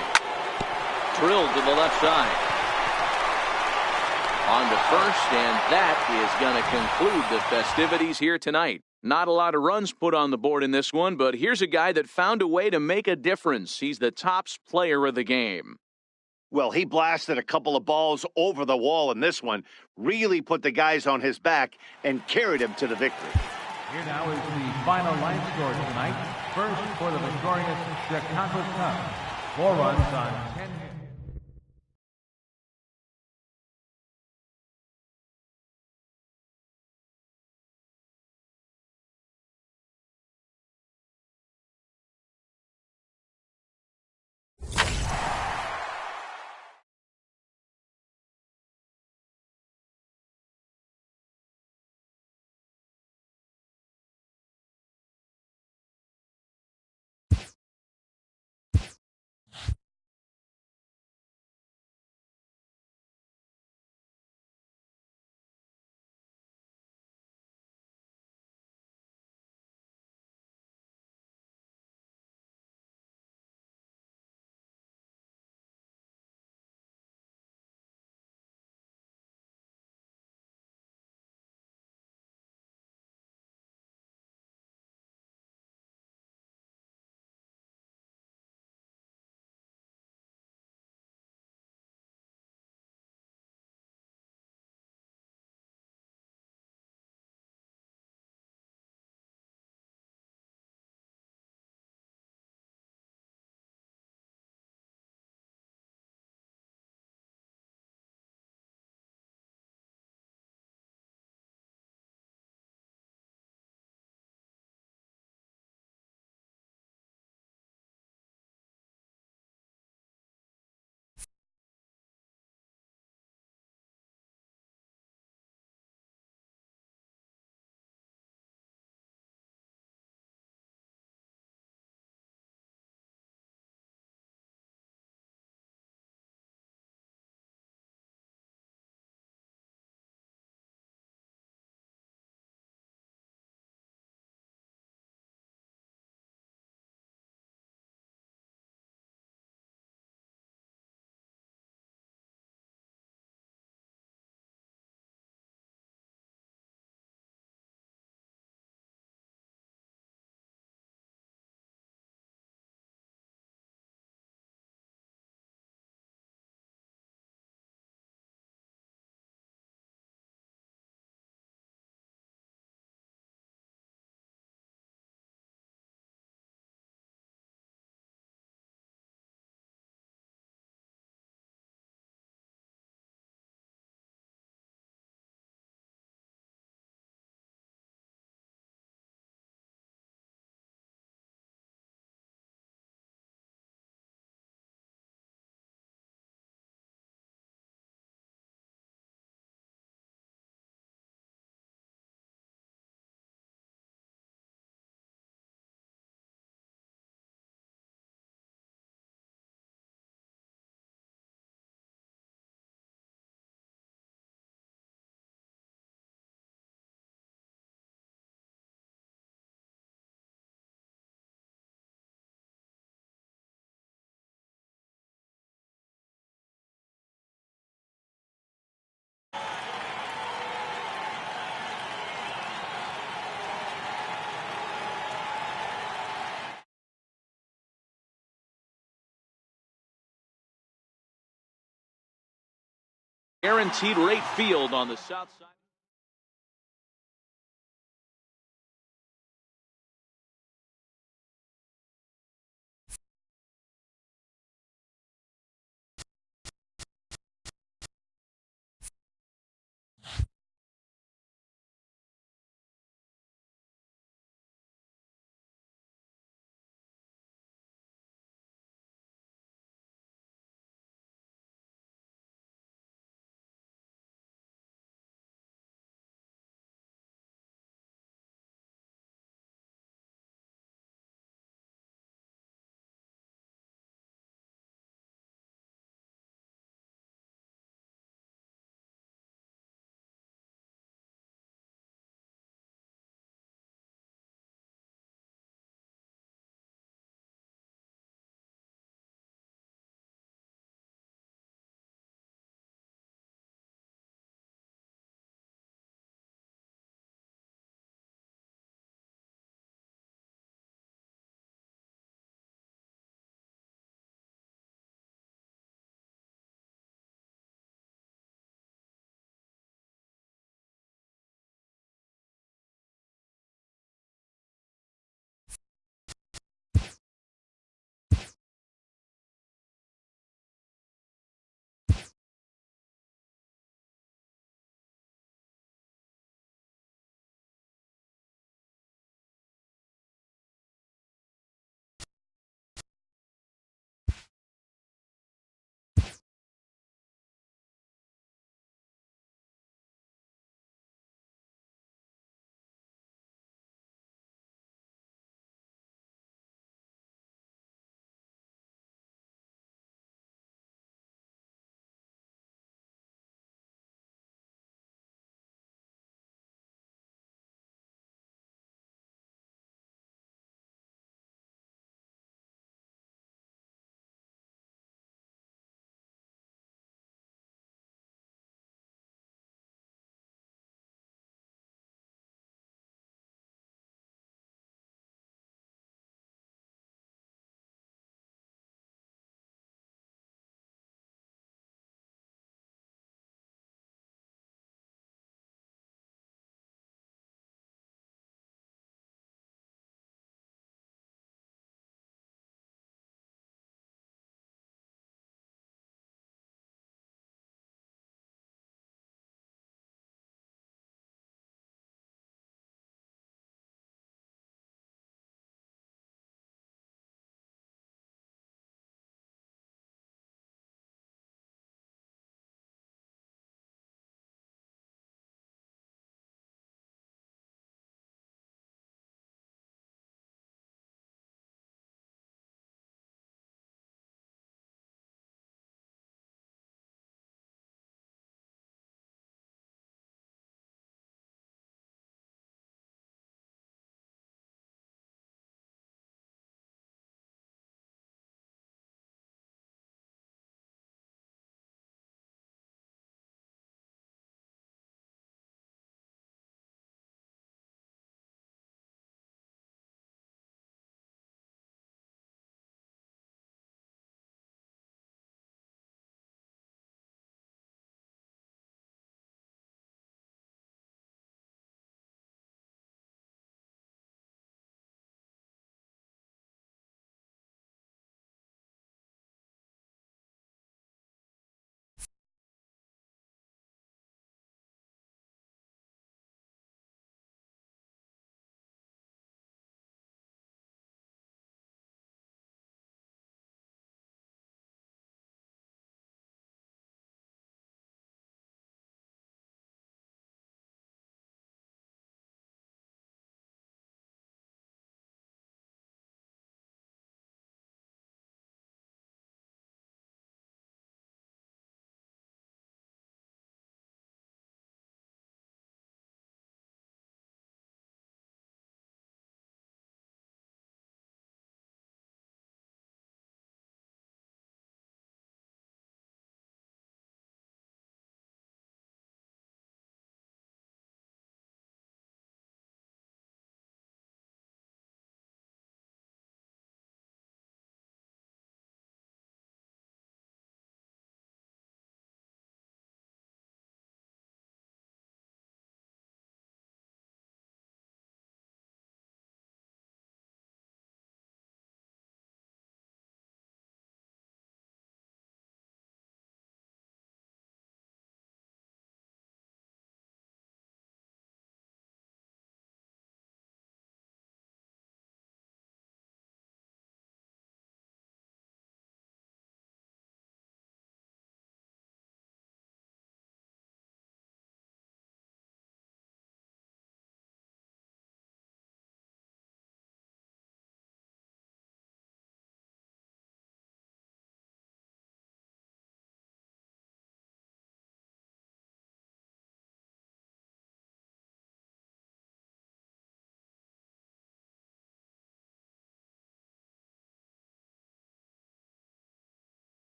Drilled to the left side. On to first, and that is going to conclude the festivities here tonight. Not a lot of runs put on the board in this one, but here's a guy that found a way to make a difference. He's the tops player of the game. Well, he blasted a couple of balls over the wall in this one, really put the guys on his back and carried him to the victory. Here now is the final line score tonight. First for the victorious Chicago Cubs. 4 runs on 10 hits. Guaranteed rate field on the south side.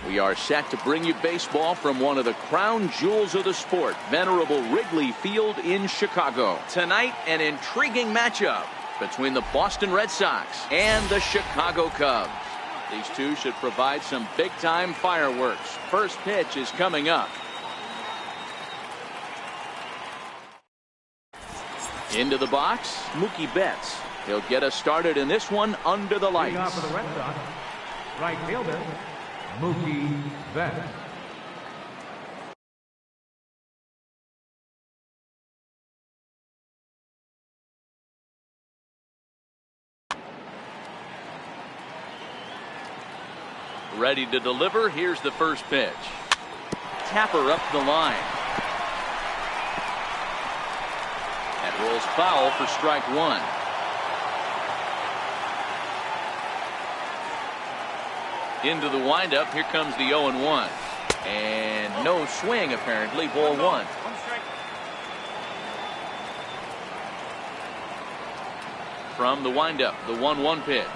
We are set to bring you baseball from one of the crown jewels of the sport, venerable Wrigley Field in Chicago. Tonight, an intriguing matchup between the Boston Red Sox and the Chicago Cubs. These two should provide some big-time fireworks. First pitch is coming up. Into the box, Mookie Betts. He'll get us started in this one under the lights. Leading off for the Red Sox, right fielder, Mookie Betts. Ready to deliver. Here's the first pitch. Tapper up the line. That rolls foul for strike one. Into the windup. Here comes the 0-1. And no swing, apparently. Ball one. From the windup, the 1-1 pitch.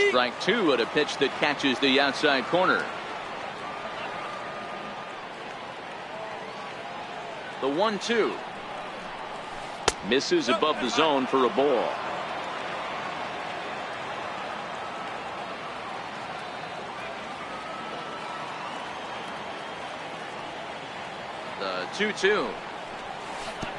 Strike two at a pitch that catches the outside corner. The 1-2. Misses above the zone for a ball. The 2-2.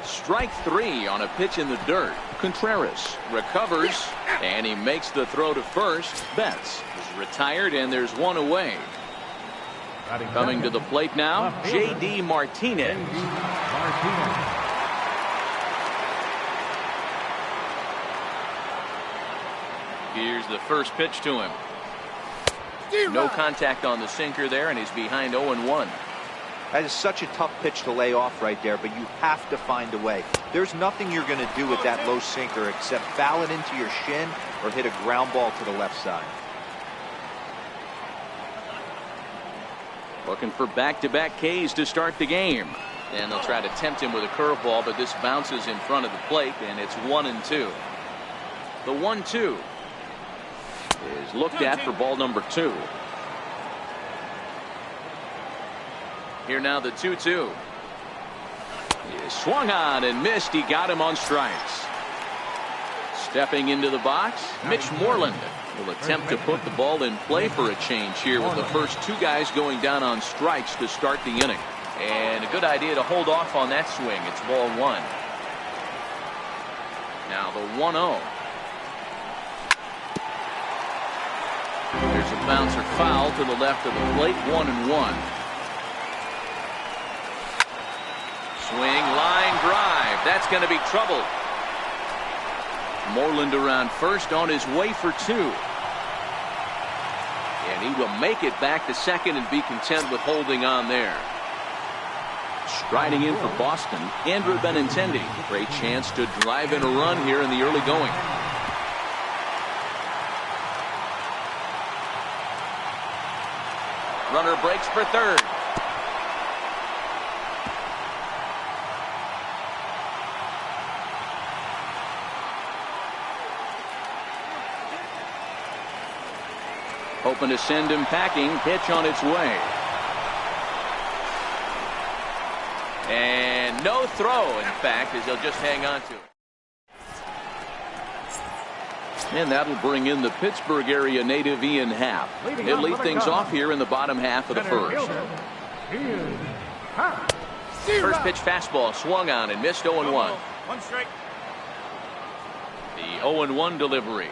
Strike three on a pitch in the dirt. Contreras recovers, and he makes the throw to first. Betts is retired, and there's one away. Coming to the plate now, J.D. Martinez. Here's the first pitch to him. No contact on the sinker there, and he's behind 0-1. That is such a tough pitch to lay off right there, but you have to find a way. There's nothing you're going to do with that low sinker except foul it into your shin or hit a ground ball to the left side. Looking for back-to-back Ks to start the game. And they'll try to tempt him with a curveball, but this bounces in front of the plate, and it's 1-2. The 1-2 is looked at for ball number 2. Here now the 2-2. He swung on and missed. He got him on strikes. Stepping into the box, Mitch Moreland will attempt to put the ball in play for a change here with the first two guys going down on strikes to start the inning. And a good idea to hold off on that swing. It's ball one. Now the 1-0. There's a bouncer foul to the left of the plate. 1-1. Swing, line drive. That's going to be trouble. Moreland around first on his way for 2. And he will make it back to second and be content with holding on there. Striding in for Boston, Andrew Benintendi. Great chance to drive in a run here in the early going. Runner breaks for third. Hoping to send him packing. Pitch on its way. And no throw, in fact, as he'll just hang on to it. And that'll bring in the Pittsburgh area native Ian Happ. He'll lead things off here in the bottom half of the first. First pitch fastball swung on and missed. 0-1. 1 strike. The 0-1 delivery.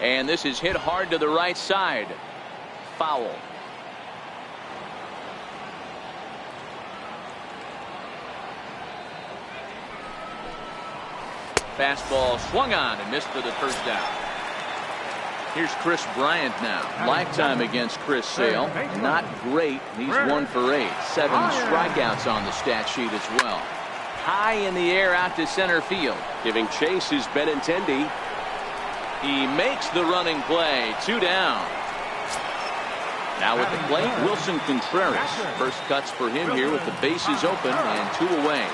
And this is hit hard to the right side. Foul. Fastball swung on and missed for the first down. Here's Chris Bryant now. Lifetime against Chris Sale. Not great. He's 1 for 8. 7 strikeouts on the stat sheet as well. High in the air out to center field. Giving chase is Benintendi. He makes the running play. 2 down. Now with the plate, Wilson Contreras. First cuts for him here with the bases open and 2 away.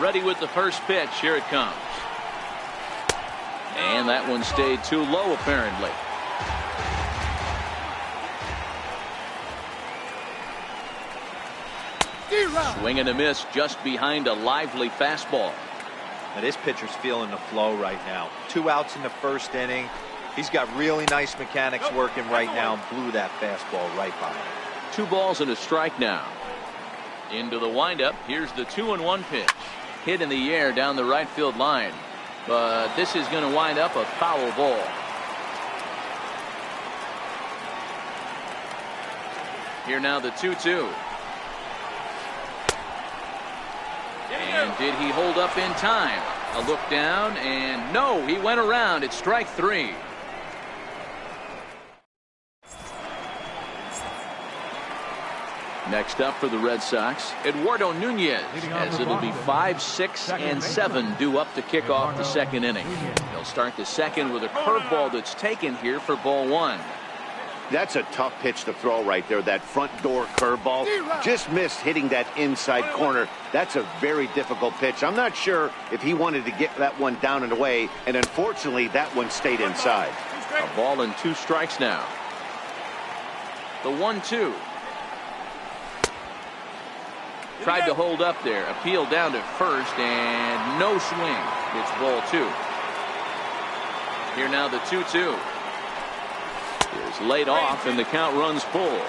Ready with the first pitch. Here it comes. And that one stayed too low, apparently. Swing and a miss just behind a lively fastball. Now this pitcher's feeling the flow right now. 2 outs in the first inning. He's got really nice mechanics working right now and blew that fastball right by him. 2 balls and a strike now. Into the windup. Here's the 2-1 pitch. Hit in the air down the right field line. But this is going to wind up a foul ball. Here now the 2-2. And did he hold up in time? A look down, and no, he went around. It's strike 3. Next up for the Red Sox, Eduardo Nunez, as it'll be 5, 6, and 7 due up to kick off the second inning. They'll start the second with a curveball that's taken here for ball 1. That's a tough pitch to throw right there. That front door curveball just missed hitting that inside corner. That's a very difficult pitch. I'm not sure if he wanted to get that one down and away, and unfortunately that one stayed inside. A ball and 2 strikes now. The 1-2. Tried to hold up there. Appeal down to first, and no swing. It's ball 2. Here now the 2-2. Is laid off, and the count runs full.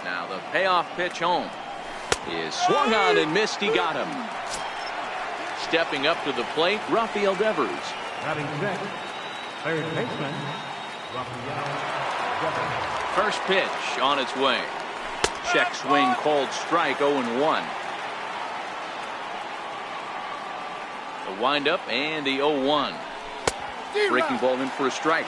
Now the payoff pitch home is swung on and missed. He got him. Stepping up to the plate, Rafael Devers. Batting sixth, third baseman, Rafael Devers. First pitch on its way. Check swing called strike. 0-1. The windup and the 0-1. Breaking ball in for a strike.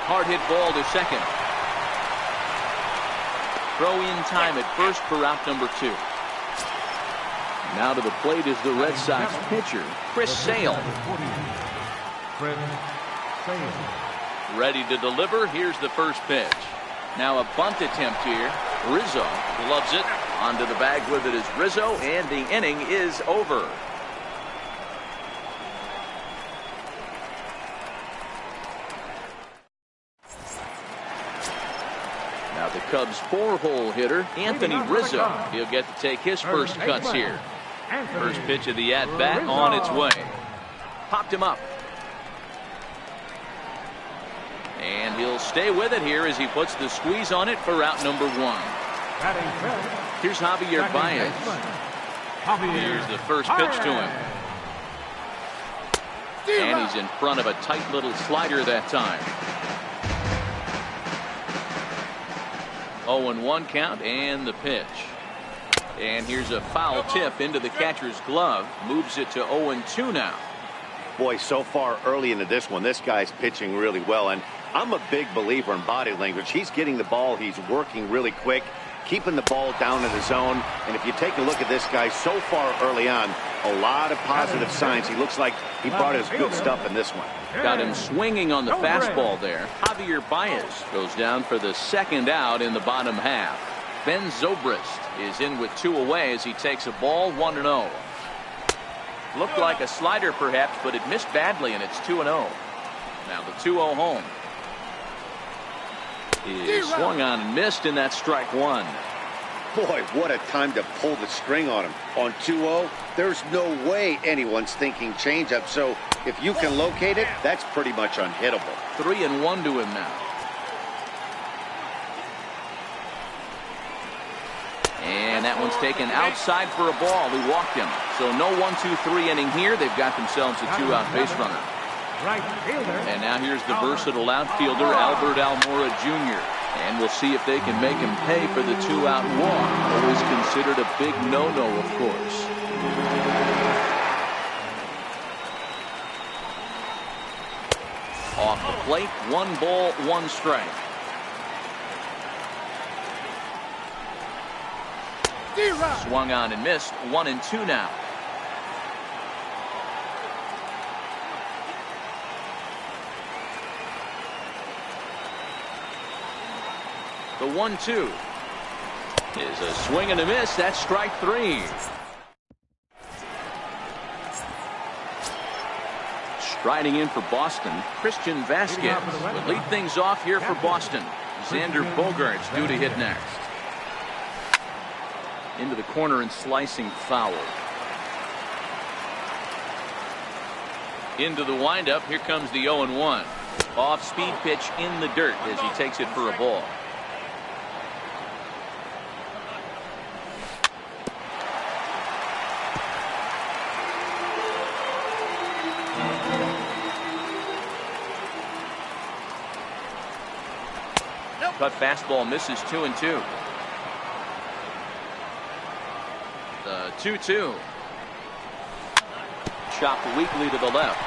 Hard hit ball to second. Throw in time at first for out number 2. Now to the plate is the Red Sox pitcher, Chris Sale. Ready to deliver. Here's the first pitch. Now a bunt attempt here. Rizzo gloves it. Onto the bag with it is Rizzo, and the inning is over. Now the Cubs' 4-hole hitter, Anthony Rizzo. He'll get to take his first cuts here. First pitch of the at-bat on its way. Popped him up. And he'll stay with it here as he puts the squeeze on it for out number 1. Here's Javier Baez. Here's the first pitch to him. And he's in front of a tight little slider that time. 0-1 count and the pitch. And here's a foul tip into the catcher's glove. Moves it to 0-2 now. Boy, so far early into this one, this guy's pitching really well. And I'm a big believer in body language. He's getting the ball. He's working really quick, keeping the ball down in the zone. And if you take a look at this guy so far early on, a lot of positive signs. He looks like he brought his good stuff in this one. Got him swinging on the fastball there. Javier Baez goes down for the second out in the bottom half. Ben Zobrist is in with 2 away as he takes a ball 1-0. Looked like a slider perhaps, but it missed badly, and it's 2-0. Now the 2-0 home. He swung on and missed, and that's strike 1. Boy, what a time to pull the string on him. On 2-0, there's no way anyone's thinking changeup. So if you can locate it, that's pretty much unhittable. 3-1 to him now. And that one's taken outside for a ball. He walked him. So no 1-2-3 inning here. They've got themselves a 2-out base runner. And now here's the versatile outfielder, Albert Almora Jr. And we'll see if they can make him pay for the 2-out walk. Always considered a big no-no, of course. Off the plate, 1 ball, 1 strike. Swung on and missed. 1-2 now. The 1-2 is a swing and a miss. That's strike 3. Striding in for Boston, Christian Vasquez will lead things off here for Boston. Xander Bogaerts due to hit next. Into the corner and slicing foul. Into the windup. Here comes the 0-1. Off-speed pitch in the dirt as he takes it for a ball. Cut fastball misses. 2-2. The 2-2. Chopped weakly to the left.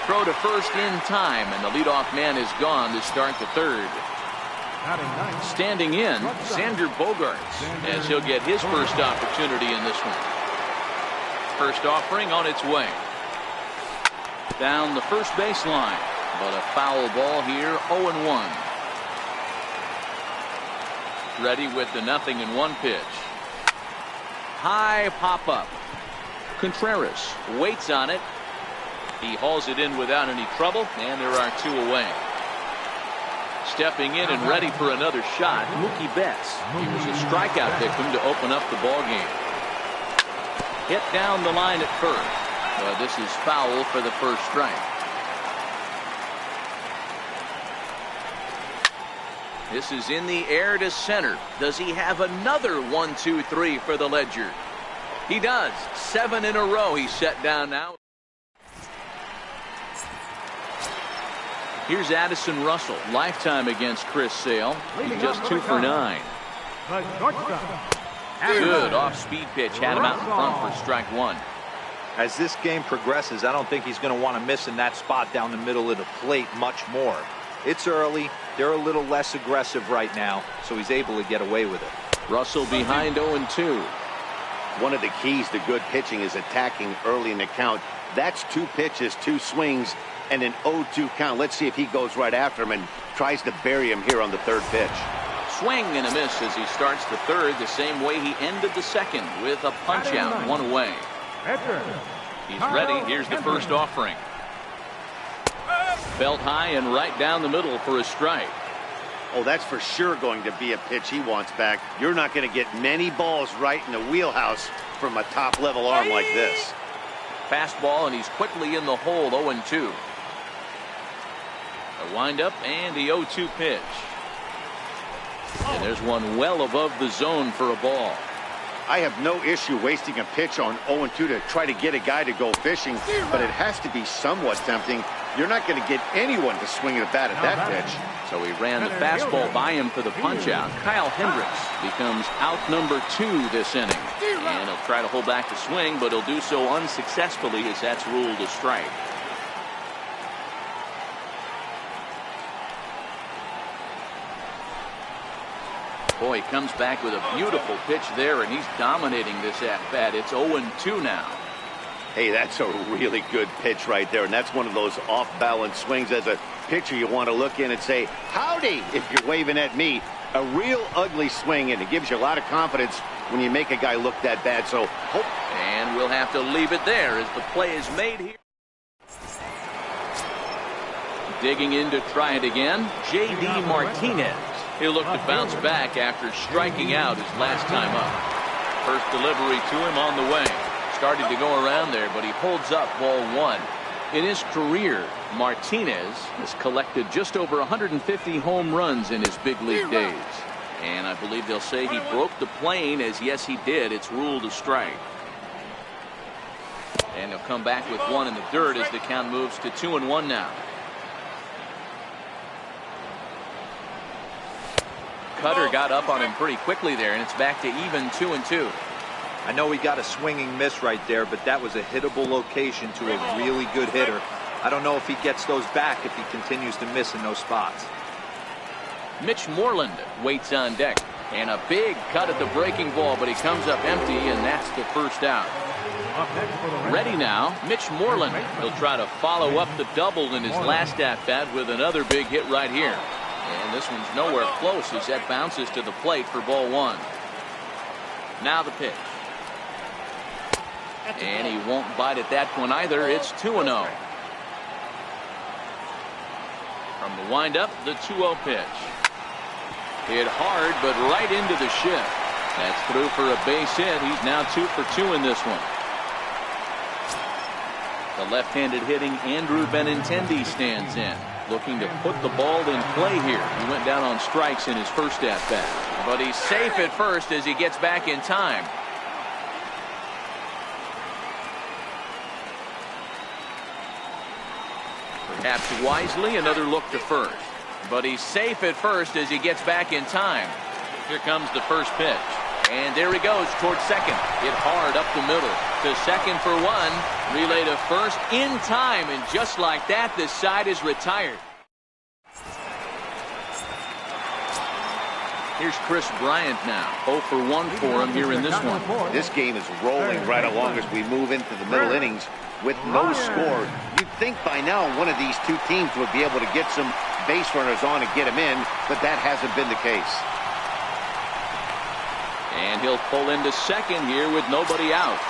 Throw to first in time, and the leadoff man is gone to start the third. Standing in, Xander Bogaerts, as he'll get his first opportunity in this one. First offering on its way. Down the first baseline. But a foul ball here, 0-1. Ready with the 0-1 pitch. High pop-up. Contreras waits on it. He hauls it in without any trouble, and there are 2 away. Stepping in and ready for another shot, Mookie Betts. He was a strikeout victim to open up the ball game. Hit down the line at first. But this is foul for the first strike. This is in the air to center. Does he have another 1-2-3 for the Ledger? He does. 7 in a row he's set down now. Here's Addison Russell. Lifetime against Chris Sale. He's just 2 for 9. Good off-speed pitch. Had him out in front for strike 1. As this game progresses, I don't think he's going to want to miss in that spot down the middle of the plate much more. It's early. They're a little less aggressive right now, so he's able to get away with it. Russell behind 0-2. One of the keys to good pitching is attacking early in the count. That's 2 pitches, 2 swings, and an 0-2 count. Let's see if he goes right after him and tries to bury him here on the third pitch. Swing and a miss as he starts the third the same way he ended the second with a punch-out, 1 away. He's ready. Here's the first offering. Belt high and right down the middle for a strike. Oh, that's for sure going to be a pitch he wants back. You're not going to get many balls right in the wheelhouse from a top-level arm like this. Fastball, and he's quickly in the hole, 0-2. A windup and the 0-2 pitch. And there's one well above the zone for a ball. I have no issue wasting a pitch on 0-2 to try to get a guy to go fishing, but it has to be somewhat tempting. You're not going to get anyone to swing at a bat at that pitch. So he ran the fastball by him for the punch-out. Kyle Hendricks becomes out number 2 this inning. And he'll try to hold back the swing, but he'll do so unsuccessfully as that's ruled a strike. Boy, he comes back with a beautiful pitch there, and he's dominating this at-bat. It's 0-2 now. Hey, that's a really good pitch right there, and that's one of those off-balance swings. As a pitcher, you want to look in and say, howdy, if you're waving at me. A real ugly swing, and it gives you a lot of confidence when you make a guy look that bad. So, and we'll have to leave it there as the play is made here. Digging in to try it again, J.D. Martinez. He'll look to bounce back after striking out his last time up. First delivery to him on the way. Started to go around there, but he holds up ball 1. In his career, Martinez has collected just over 150 home runs in his big league days. And I believe they'll say he broke the plane, as yes he did. It's ruled a strike. And he'll come back with 1 in the dirt as the count moves to 2-1 now. Cutter got up on him pretty quickly there, and it's back to even 2-2. I know he got a swinging miss right there, but that was a hittable location to a really good hitter. I don't know if he gets those back if he continues to miss in those spots. Mitch Moreland waits on deck. And a big cut at the breaking ball, but he comes up empty, and that's the first out. Ready now, Mitch Moreland. He'll try to follow up the double in his last at-bat with another big hit right here. And this one's nowhere close as that bounces to the plate for ball one. Now the pitch. And he won't bite at that one either. It's 2-0. From the windup, the 2-0 pitch. Hit hard, but right into the shift. That's through for a base hit. He's now 2 for 2 in this one. The left-handed hitting Andrew Benintendi stands in, looking to put the ball in play here. He went down on strikes in his first at-bat. But he's safe at first as he gets back in time. Perhaps wisely, another look to first. But he's safe at first as he gets back in time. Here comes the first pitch. And there he goes towards second. Hit hard up the middle. To second for one. Relay to first in time. And just like that, this side is retired. Here's Chris Bryant now. 0 for 1 for him here in this one. This game is rolling right along as we move into the middle innings with no score. You'd think by now one of these two teams would be able to get some base runners on and get him in, but that hasn't been the case. And he'll pull into second here with nobody out.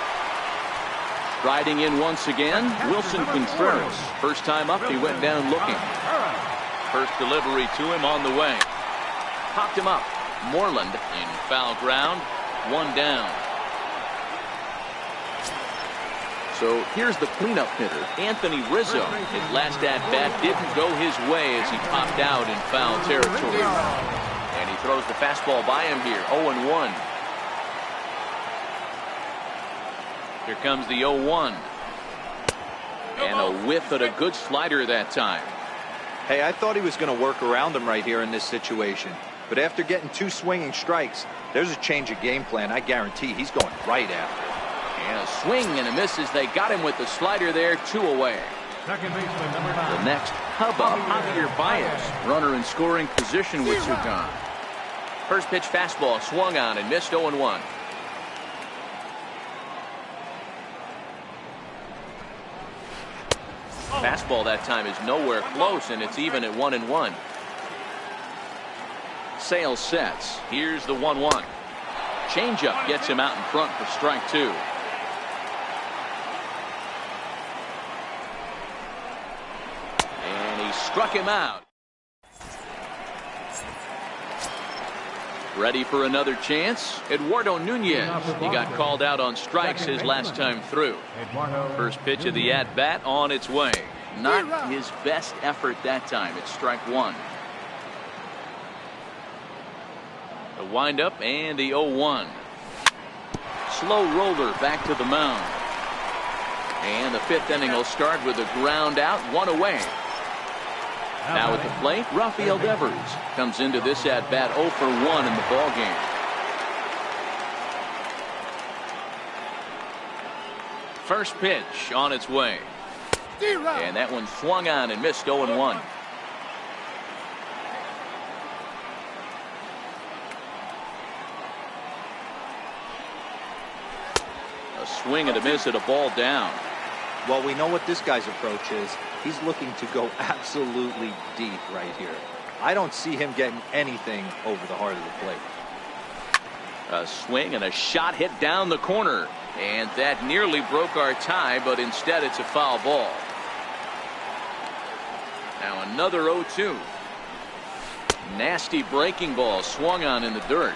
Striding in once again, Wilson Contreras. First time up, he went down looking. First delivery to him on the way. Popped him up. Moreland in foul ground. One down. So here's the cleanup hitter, Anthony Rizzo. His last at-bat didn't go his way as he popped out in foul territory. And he throws the fastball by him here, 0-1. Here comes the 0-1. And a whiff at a good slider that time. Hey, I thought he was going to work around him right here in this situation. But after getting 2 swinging strikes, there's a change of game plan. I guarantee he's going right after it. And a swing and a miss as they got him with the slider there, 2 away. Second baseman, number 9. The next Hubba, Javier Baez, runner in scoring position with 2 gone. First pitch fastball swung on and missed, 0-1. Fastball that time is nowhere close, and it's even at 1-1. Sale sets. Here's the 1-1. Changeup gets him out in front for strike 2. And he struck him out. Ready for another chance? Eduardo Nunez. He got called out on strikes his last time through. First pitch of the at-bat on its way. Not his best effort that time. It's strike 1. The windup and the 0-1. Slow roller back to the mound. And the 5th inning will start with a ground out, 1 away. Now at the plate, Rafael Devers comes into this at-bat 0 for 1 in the ball game. First pitch on its way. And that one swung on and missed, 0-1. A swing and a miss at a ball down. Well, we know what this guy's approach is. He's looking to go absolutely deep right here. I don't see him getting anything over the heart of the plate. A swing and a shot hit down the corner. And that nearly broke our tie, but instead it's a foul ball. Now another 0-2. Nasty breaking ball swung on in the dirt.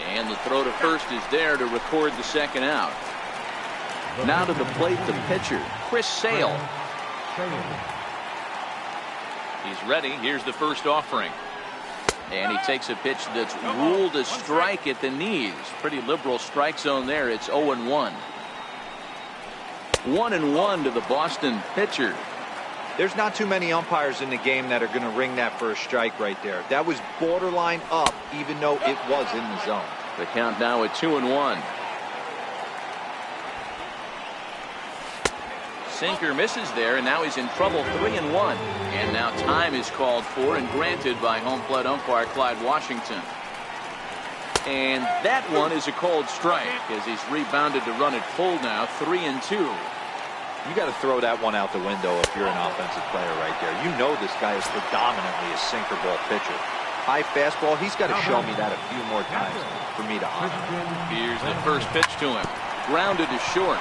And the throw to first is there to record the second out. Now to the plate, the pitcher, Chris Sale. He's ready. Here's the first offering. And he takes a pitch that's ruled a strike at the knees. Pretty liberal strike zone there. It's 0-1. 1-1 to the Boston pitcher. There's not too many umpires in the game that are going to ring that first strike right there. That was borderline up, even though it was in the zone. The count now at 2-1. Sinker misses there, and now he's in trouble, 3-1. And now time is called for and granted by home plate umpire Clyde Washington. And that one is a called strike as he's rebounded to run it full now, 3-2. You got to throw that one out the window if you're an offensive player right there. You know this guy is predominantly a sinker ball pitcher. High fastball, he's got to show me that a few more times for me to honor. Here's the first pitch to him. Grounded to short.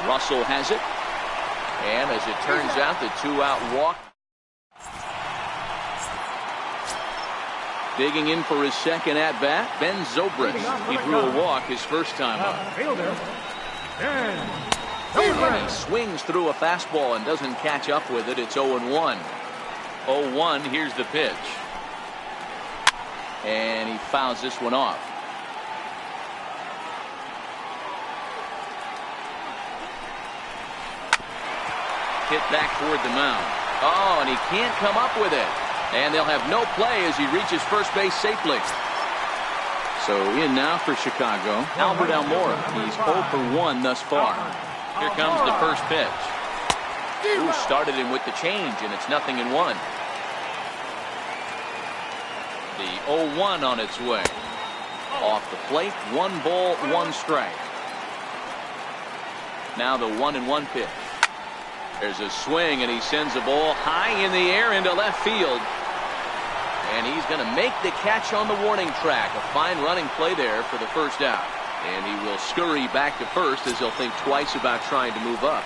Russell has it. And as it turns out, the 2-out walk. Digging in for his second at-bat, Ben Zobrist. He drew a walk his first time up. And he swings through a fastball and doesn't catch up with it. It's 0-1. 0-1, here's the pitch. And he fouls this one off. Hit back toward the mound. Oh, and he can't come up with it. And they'll have no play as he reaches first base safely. So in now for Chicago, Albert Almora. He's 0 for 1 thus far. Here comes the first pitch. Ooh, started him with the change, and it's 0-1. The 0-1 on its way. Off the plate, 1 ball, 1 strike. Now the 1-1 pitch. There's a swing, and he sends the ball high in the air into left field. And he's going to make the catch on the warning track. A fine running play there for the first out. And he will scurry back to first as he'll think twice about trying to move up.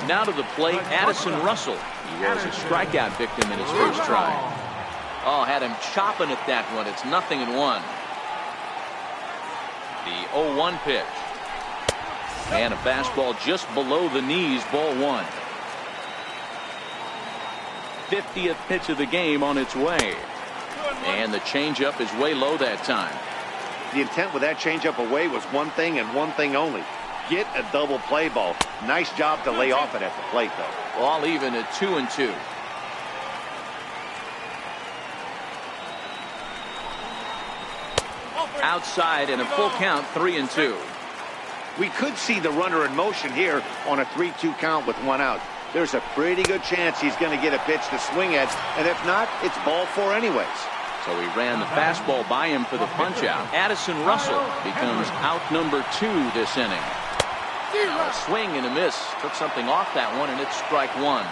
Now to the plate, Addison Russell. He was a strikeout victim in his first try. Oh, had him chopping at that one. It's 0-1. The 0-1 pitch. And a fastball just below the knees, ball 1. 50th pitch of the game on its way. And the changeup is way low that time. The intent with that changeup away was one thing and one thing only. Get a double play ball. Nice job to lay off it at the plate, though. All even at 2-2. Outside and a full count, 3-2. We could see the runner in motion here on a 3-2 count with 1 out. There's a pretty good chance he's going to get a pitch to swing at, and if not, it's ball 4 anyways. So he ran the fastball by him for the punch-out. Addison Russell becomes out number 2 this inning. A swing and a miss. Took something off that one, and it's strike 1.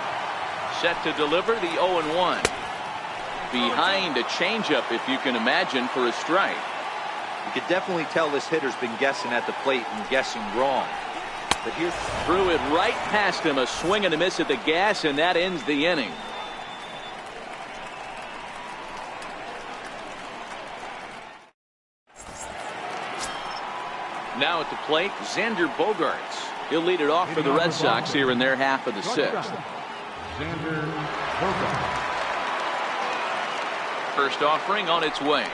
Set to deliver the 0-1. Behind a changeup, if you can imagine, for a strike. You could definitely tell this hitter's been guessing at the plate and guessing wrong. But here, threw it right past him. A swing and a miss at the gas, and that ends the inning. Now at the plate, Xander Bogaerts. He'll lead it off for the Red Sox here in their half of the 6th. Xander Bogaerts. First offering on its way.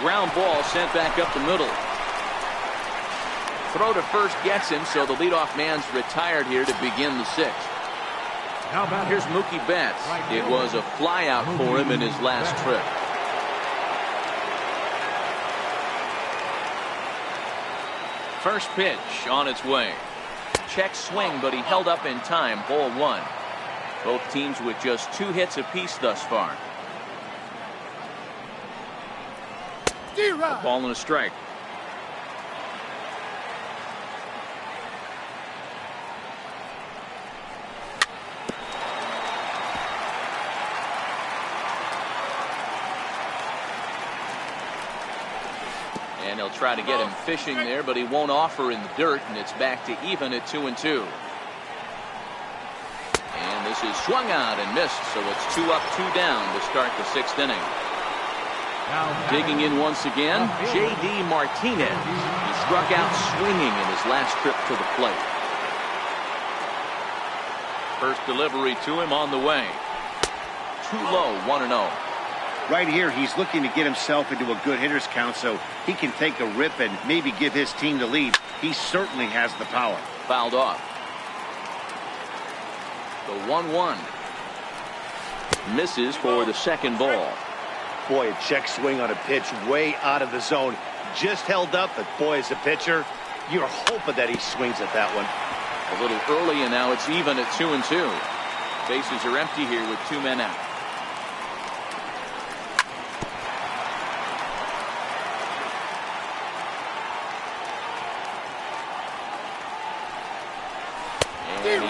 Ground ball sent back up the middle. Throw to first gets him, so the leadoff man's retired here to begin the 6th. Here's Mookie Betts. It was a flyout for him in his last trip. First pitch on its way. Check swing, but he held up in time. Ball 1. Both teams with just 2 hits apiece thus far. A ball and a strike. And he'll try to get him fishing there, but he won't offer in the dirt, and it's back to even at 2-2. And this is swung out and missed, so it's 2 up, 2 down to start the 6th inning. Digging in once again, J.D. Martinez. He struck out swinging in his last trip to the plate. First delivery to him on the way. Too low, 1-0. Right here, he's looking to get himself into a good hitter's count so he can take a rip and maybe give his team the lead. He certainly has the power. Fouled off. The 1-1. Misses for the second ball. Boy, a check swing on a pitch way out of the zone. Just held up, but boy, as a pitcher, you're hoping that he swings at that one. A little early, and now it's even at 2-2. Bases are empty here with 2 men out.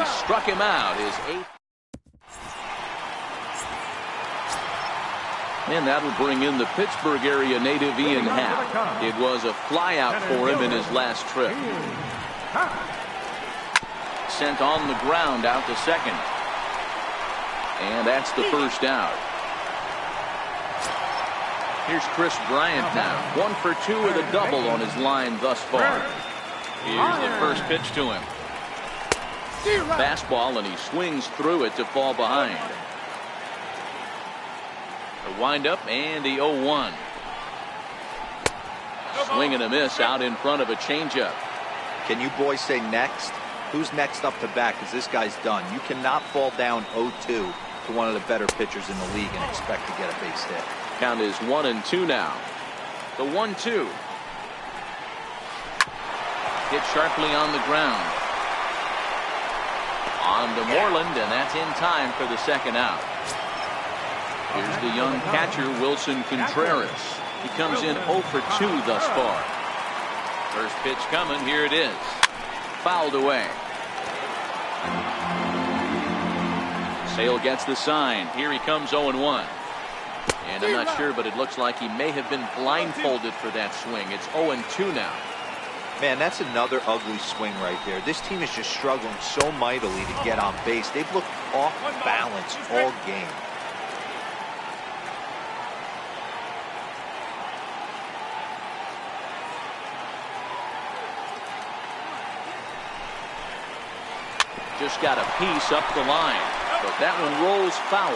struck him out, his 8th. And that'll bring in the Pittsburgh area native Ian Happ. It was a flyout for him in his last trip. Sent on the ground out to second. And that's the first out. Here's Chris Bryant now. 1 for 2 with a double on his line thus far. Here's the first pitch to him. Fastball, and he swings through it to fall behind. The windup and the 0-1. Swing and a miss out in front of a changeup. Can you boys say next? Who's next up to bat? Because this guy's done. You cannot fall down 0-2 to one of the better pitchers in the league and expect to get a base hit. Count is 1-2 now. The 1-2. Hit sharply on the ground. On to Moreland, and that's in time for the second out. Here's the young catcher, Wilson Contreras. He comes in 0 for 2 thus far. First pitch coming. Here it is. Fouled away. Sale gets the sign. Here he comes 0-1. And I'm not sure, but it looks like he may have been blindfolded for that swing. It's 0-2 now. Man, that's another ugly swing right there. This team is just struggling so mightily to get on base. They've looked off balance all game. Just got a piece up the line, but that one rolls foul.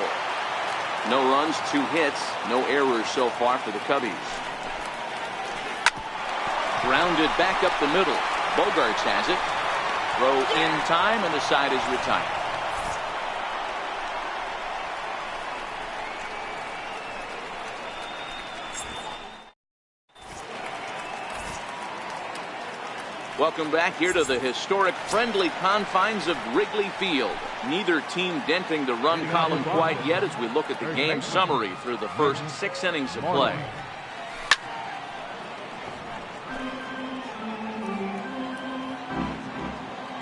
No runs, 2 hits, no errors so far for the Cubbies. Grounded back up the middle. Bogarts has it. Throw in time, and the side is retired. Welcome back here to the historic friendly confines of Wrigley Field. Neither team denting the run column quite yet as we look at the game summary through the first 6 innings of play.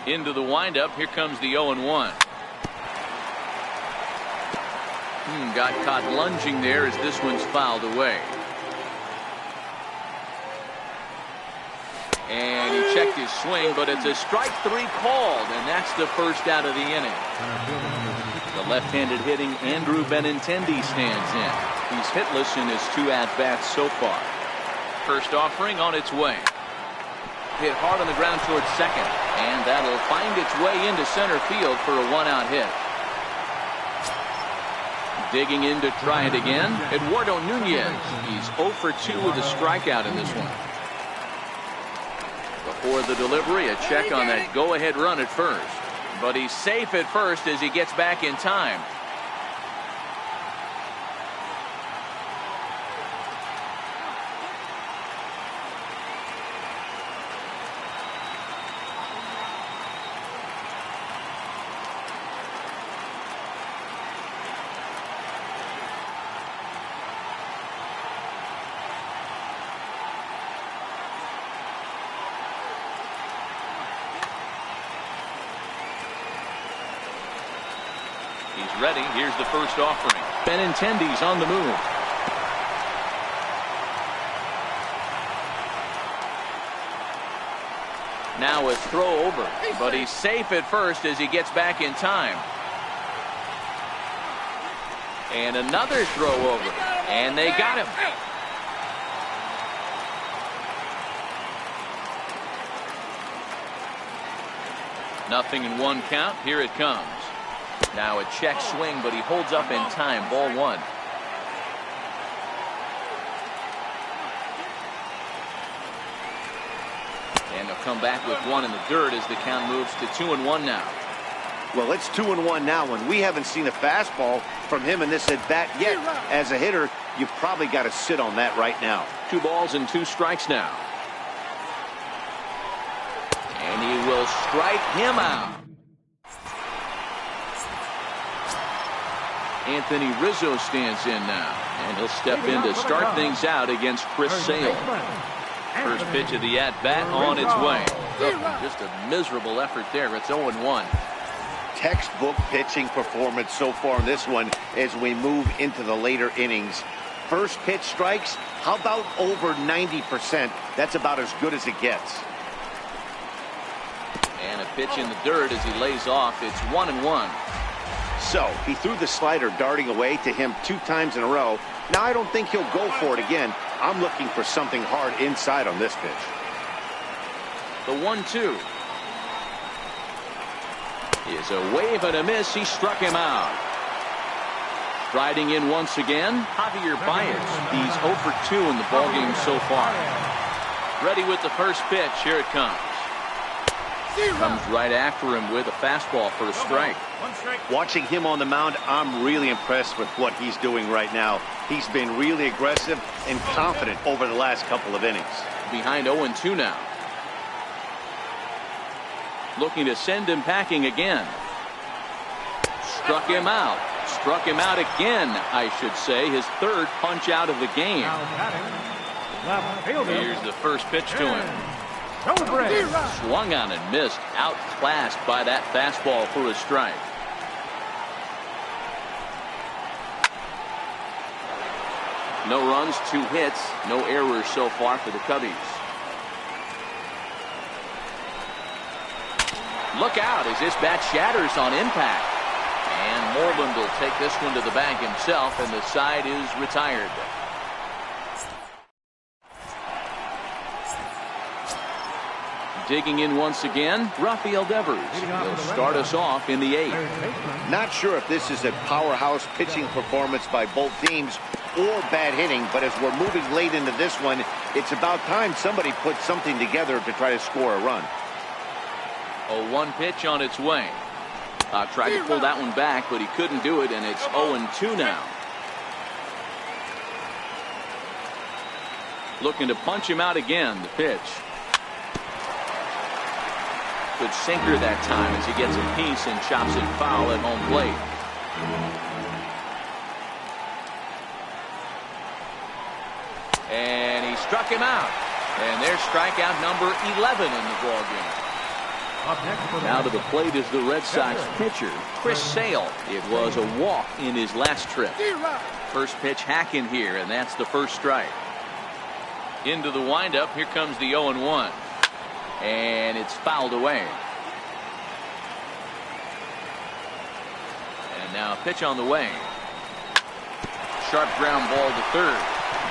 Into the windup. Here comes the 0-1. Got caught lunging there as this one's fouled away. And he checked his swing, but it's a strike 3 called, and that's the first out of the inning. The left-handed hitting Andrew Benintendi stands in. He's hitless in his 2 at-bats so far. First offering on its way. Hit hard on the ground towards second, and that'll find its way into center field for a 1-out hit. Digging in to try it again, Eduardo Nunez. He's 0 for 2 with a strikeout in this one. Before the delivery, a check on that go-ahead run at first. But he's safe at first as he gets back in time. He's ready. Here's the first offering. Benintendi's on the move. Now a throw over, but he's safe at first as he gets back in time. And another throw over, and they got him. Nothing in 1 count. Here it comes. Now a check swing, but he holds up in time. Ball 1. And they'll come back with 1 in the dirt as the count moves to 2-1 now. Well, it's 2-1 now, and we haven't seen a fastball from him in this at bat yet. As a hitter, you've probably got to sit on that right now. 2 balls and 2 strikes now. And he will strike him out. Anthony Rizzo stands in now, and he'll step in to start things out against Chris Sale. First pitch of the at-bat on its way. Just a miserable effort there. It's 0-1. textbook pitching performance so far in this one as we move into the later innings. First pitch strikes, how about over 90%? That's about as good as it gets. And a pitch in the dirt as he lays off. It's 1-1. So he threw the slider darting away to him 2 times in a row. Now I don't think he'll go for it again. I'm looking for something hard inside on this pitch. The 1-2 is a wave and a miss. He struck him out. Striding in once again, Javier Baez. He's 0 for 2 in the ballgame so far. Ready with the first pitch. Here it comes. Comes right after him with a fastball for a strike. Watching him on the mound, I'm really impressed with what he's doing right now. He's been really aggressive and confident over the last couple of innings. Behind 0-2 now. Looking to send him packing again. Struck him out. Struck him out again, I should say. His third punch out of the game. Here's the first pitch to him. Swung on and missed. Outclassed by that fastball for a strike. No runs, 2 hits, no errors so far for the Cubbies. Look out as this bat shatters on impact. And Moreland will take this one to the bag himself, and the side is retired. Digging in once again, Rafael Devers. He'll start us off in the 8th. Not sure if this is a powerhouse pitching performance by both teams or bad hitting, but as we're moving late into this one, it's about time somebody put something together to try to score a run. A 1 pitch on its way. Tried to pull that one back, but he couldn't do it, and it's 0-2 now. Looking to punch him out again, the pitch. Good sinker that time as he gets a piece and chops it foul at home plate. And he struck him out. And there's strikeout number 11 in the ballgame. Now to the plate is the Red Sox pitcher, Chris Sale. It was a walk in his last trip. First pitch hacking here, and that's the first strike. Into the windup, here comes the 0-1. And it's fouled away. And now a pitch on the way. Sharp ground ball to third.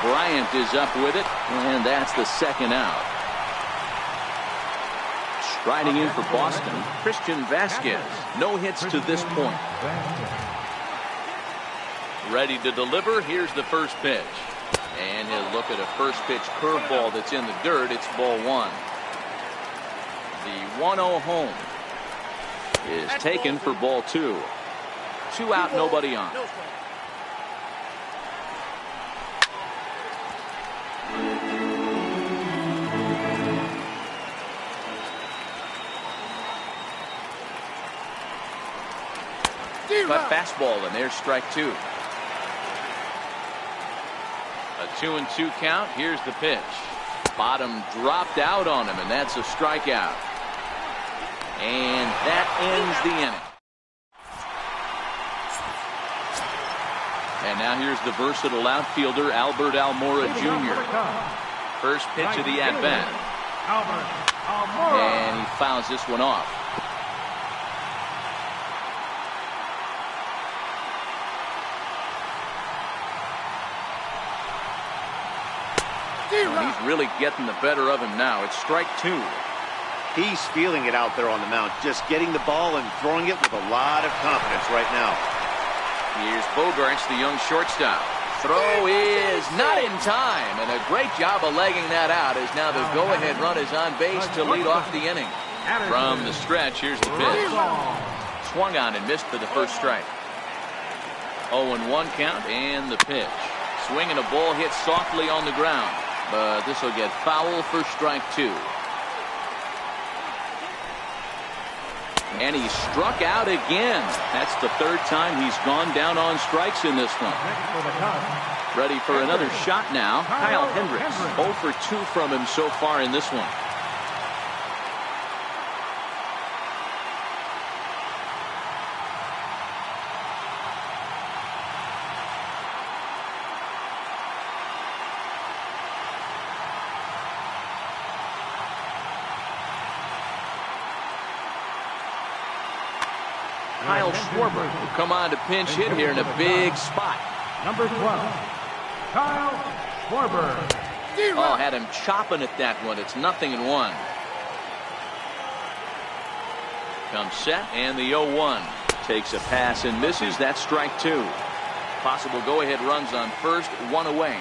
Bryant is up with it, and that's the second out. Striding in for Boston, Christian Vasquez. No hits to this point. Ready to deliver. Here's the first pitch. And he'll look at a first pitch curveball that's in the dirt. It's ball 1. The 1-0 home is taken for ball 2. 2 out, nobody on. Cut fastball, and there's strike 2. A 2-2 count. Here's the pitch. Bottom dropped out on him, and that's a strikeout. And that ends the inning. And now here's the versatile outfielder, Albert Almora Jr. First pitch of the at-bat. And he fouls this one off. He's really getting the better of him now. It's strike 2. He's feeling it out there on the mound, just getting the ball and throwing it with a lot of confidence right now. Here's Bogarts, the young shortstop. Throw is not in time, and a great job of legging that out as now the go-ahead run is on base to lead off the inning. From the stretch, here's the pitch. Swung on and missed for the first strike. 0-1 count, and the pitch. Swinging a ball hit softly on the ground, but this will get foul for strike 2. And he struck out again. That's the third time he's gone down on strikes in this one. Ready for another shot now. Kyle Hendricks. 0 for 2 from him so far in this one. Kyle Schwarber will come on to pinch hit here in a big spot. Number 12, Kyle Schwarber. Oh, had him chopping at that one. It's 0-1. Comes set, and the 0-1. Takes a pass and misses. That's strike two. Possible go-ahead runs on first, one away.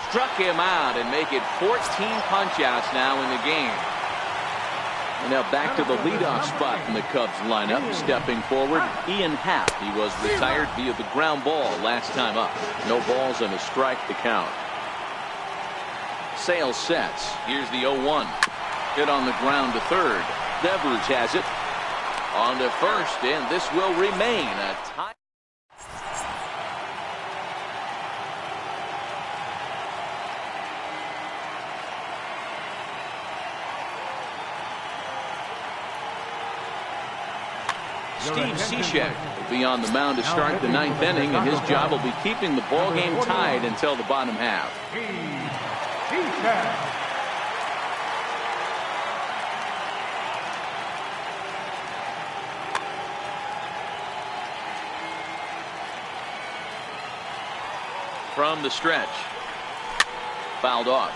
Struck him out and make it 14 punch-outs now in the game. And now back to the leadoff spot in the Cubs lineup. Stepping forward, Ian Happ. He was retired via the ground ball last time up. No balls and a strike to count. Sale sets. Here's the 0-1. Hit on the ground to third. Devers has it. On to first, and this will remain a tie. Steve Cishek will be on the mound to start the ninth inning, and his job will be keeping the ball game tied until the bottom half. From the stretch. Fouled off.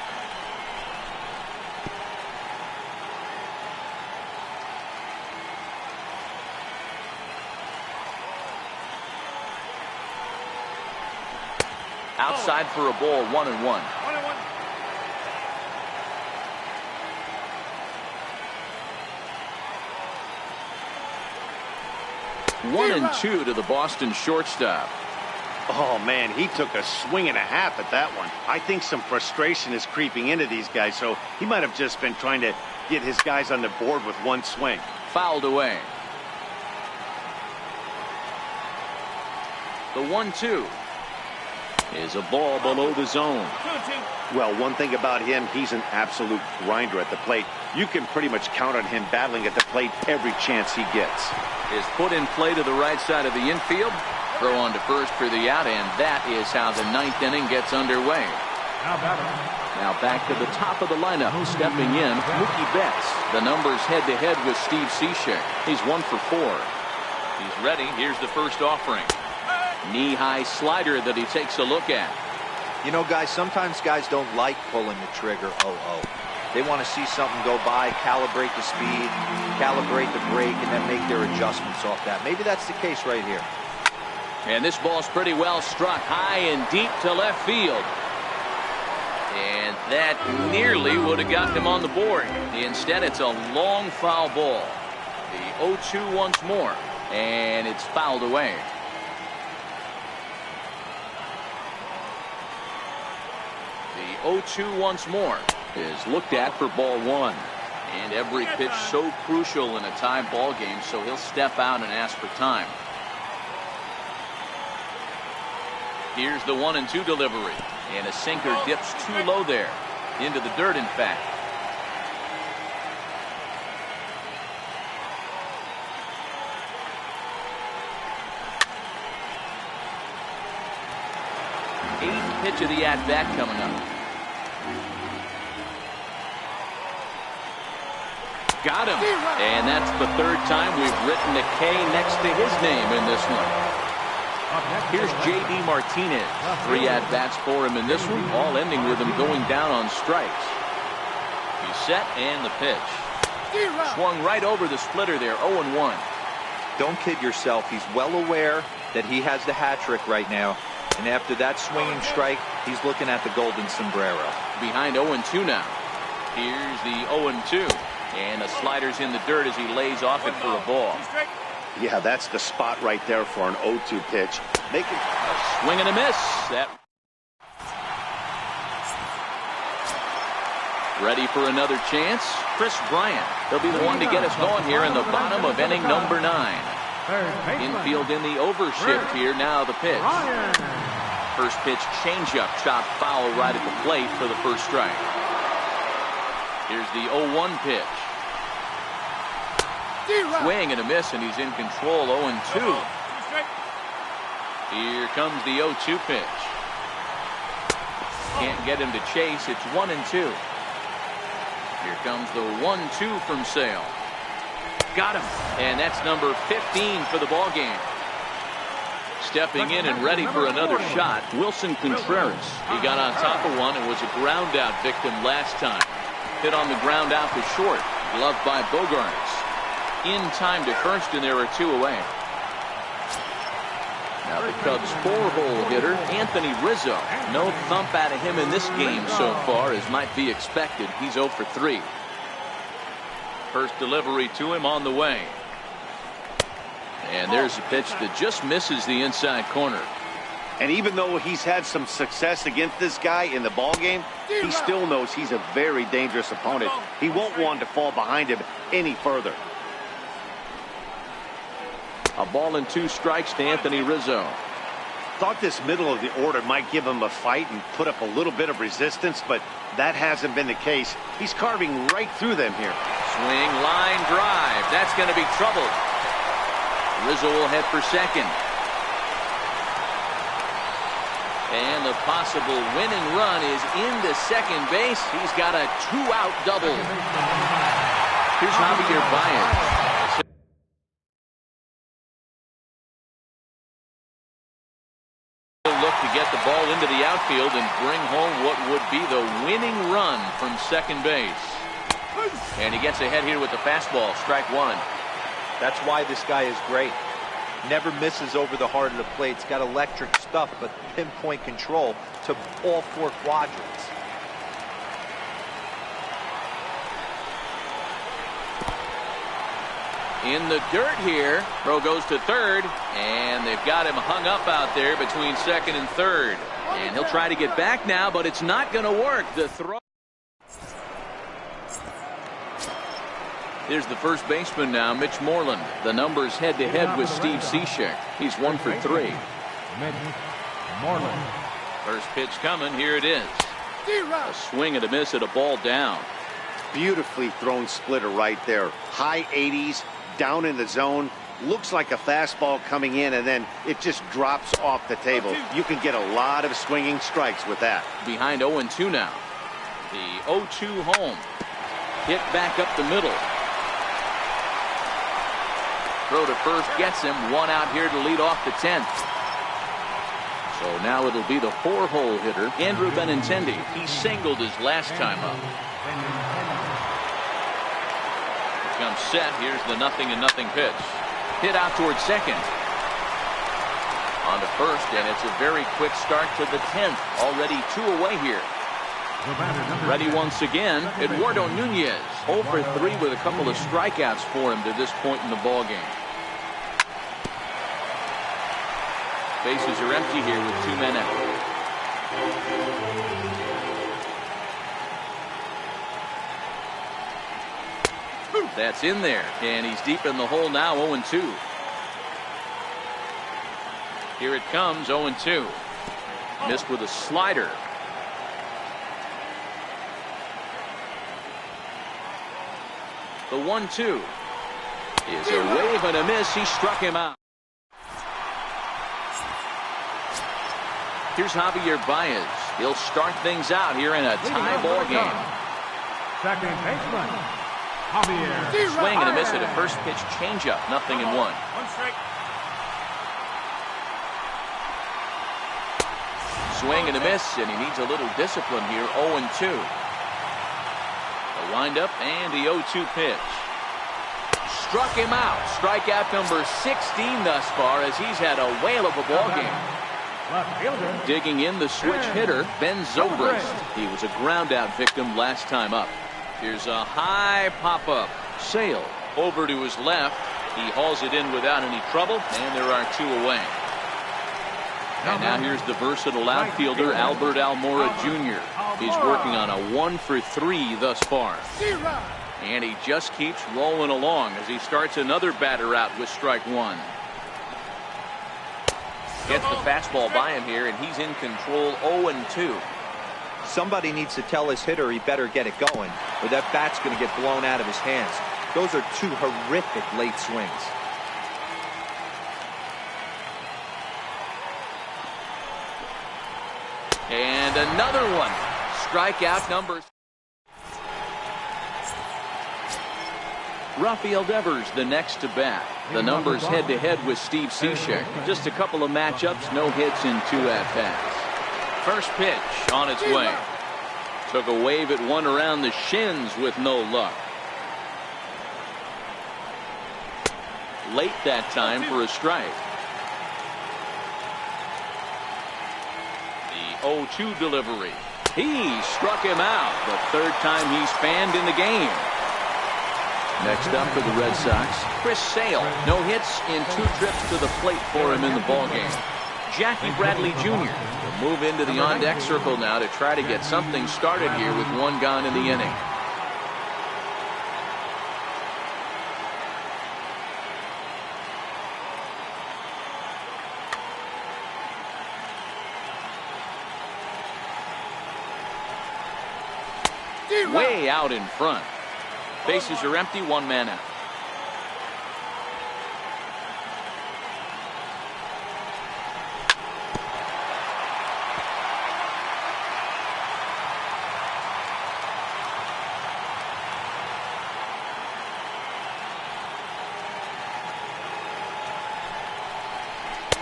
Outside for a ball, 1-1. 1-2 to the Boston shortstop. Oh, man, he took a swing and a half at that one. I think some frustration is creeping into these guys, so he might have just been trying to get his guys on the board with one swing. Fouled away. The 1-2 is a ball below the zone. Well, one thing about him, he's an absolute grinder at the plate. You can pretty much count on him battling at the plate every chance he gets. Is put in play to the right side of the infield. Throw on to first for the out, and that is how the ninth inning gets underway. Now back to the top of the lineup. Stepping in, Mookie Betts. The numbers head-to-head with Steve Cishek. He's 1 for 4. He's ready. Here's the first offering. Knee-high slider that he takes a look at. You know, guys, sometimes guys don't like pulling the trigger. They want to see something go by, calibrate the speed, calibrate the brake, and then make their adjustments off that. Maybe that's the case right here. And this ball's pretty well struck high and deep to left field. And that nearly would have gotten him on the board. Instead, it's a long foul ball. The 0-2 once more, and it's fouled away. The 0-2 once more is looked at for ball one. And every pitch so crucial in a tie ball game, so he'll step out and ask for time. Here's the 1-2 delivery. And a sinker dips too low there. Into the dirt, in fact. Eighth pitch of the at-bat coming up. Got him. And that's the third time we've written a K next to his name in this one. Here's J.D. Martinez. 3 at-bats for him in this one, all ending with him going down on strikes. He's set, and the pitch. Swung right over the splitter there, 0-1. Don't kid yourself. He's well aware that he has the hat trick right now. And after that swinging strike, he's looking at the golden sombrero. Behind 0-2 now. Here's the 0-2. And the slider's in the dirt as he lays off it for a ball. Yeah, that's the spot right there for an 0-2 pitch. Making a swing and a miss. That ready for another chance. Chris Bryant. He'll be the one to get us going here in the bottom of inning number 9. Infield in the overshift here. Now the pitch. First pitch changeup, chopped foul right at the plate for the first strike. Here's the 0-1 pitch. Swing and a miss, and he's in control. 0-2. Here comes the 0-2 pitch. Can't get him to chase. It's 1-2. Here comes the 1-2 from Sale. got him. And that's number 15 for the ball game. Stepping in and ready for another shot, Wilson Contreras. He got on top of one and was a ground out victim last time. Hit on the ground out to short. Gloved by Bogarts. In time to first, and there are 2 away. Now the Cubs' 4-hole hitter, Anthony Rizzo. No thump out of him in this game so far, as might be expected. He's 0 for 3. First delivery to him on the way. And there's a pitch that just misses the inside corner. And even though he's had some success against this guy in the ball game, he still knows he's a very dangerous opponent. He won't want to fall behind him any further. A ball and 2 strikes to Anthony Rizzo. Thought this middle of the order might give him a fight and put up a little bit of resistance, but that hasn't been the case. He's carving right through them here. Swing, line drive. That's going to be trouble. Rizzo will head for second. And the possible winning run is into second base. He's got a 2-out double. Here's Javier Baez. Look to get the ball into the outfield and bring home what would be the winning run from second base. And he gets ahead here with the fastball. Strike 1. That's why this guy is great. Never misses over the heart of the plate. He's got electric stuff, but pinpoint control to all 4 quadrants. In the dirt here. Throw goes to third, and they've got him hung up out there between second and third. And he'll try to get back now, but it's not going to work. The throw. Here's the first baseman now, Mitch Moreland. The numbers head-to-head with Steve Cishek. He's 1 for 3. Mitch Moreland. First pitch coming. Here it is. A swing and a miss at a ball down. Beautifully thrown splitter right there. High 80s, down in the zone. Looks like a fastball coming in, and then it just drops off the table. You can get a lot of swinging strikes with that. Behind 0-2 now. The 0-2 home. Hit back up the middle. Throw to first gets him. 1 out here to lead off the 10th. So now it'll be the 4-hole hitter, Andrew Benintendi. He singled his last time up. Comes set. Here's the 0-0 pitch. Hit out towards second. On to first, and it's a very quick start to the 10th. Already 2 away here. Ready once again, Eduardo Nunez. 0 for 3 with a couple of strikeouts for him to this point in the ball game. Bases are empty here with 2 men out. That's in there, and he's deep in the hole now. 0-2. Here it comes. 0-2. Missed with a slider. The 1-2 is a wave and a miss. He struck him out. Here's Javier Baez. He'll start things out here in a tie ball game. Second baseman, Javier. Swing and a miss at a first pitch changeup. 0-1. 1 strike. Swing and a miss, and he needs a little discipline here. 0-2. The windup and the 0-2 pitch. Struck him out. Strikeout number 16 thus far, as he's had a whale of a ball game. Left fielder. Digging in, the switch hitter, Ben Zobrist. He was a ground out victim last time up. Here's a high pop-up. Sale over to his left. He hauls it in without any trouble, and there are 2 away. And now here's the versatile outfielder, Albert Almora Jr. He's working on a 1 for 3 thus far. And he just keeps rolling along as he starts another batter out with strike 1. Gets the fastball by him here, and he's in control. 0-2. Somebody needs to tell his hitter he better get it going, or that bat's going to get blown out of his hands. Those are 2 horrific late swings. And another one. Strikeout number. Rafael Devers the next to bat. The numbers head-to-head with Steve Cishek. Just a couple of matchups, no hits in 2 at-bats. First pitch on its way. Took a wave at one around the shins with no luck. Late that time for a strike. The 0-2 delivery. He struck him out the third time he's fanned in the game. Next up for the Red Sox, Chris Sale. No hits in 2 trips to the plate for him in the ballgame. Jackie Bradley Jr. will move into the on-deck circle now to try to get something started here with 1 gone in the inning. Way out in front. Bases are empty, 1 man out.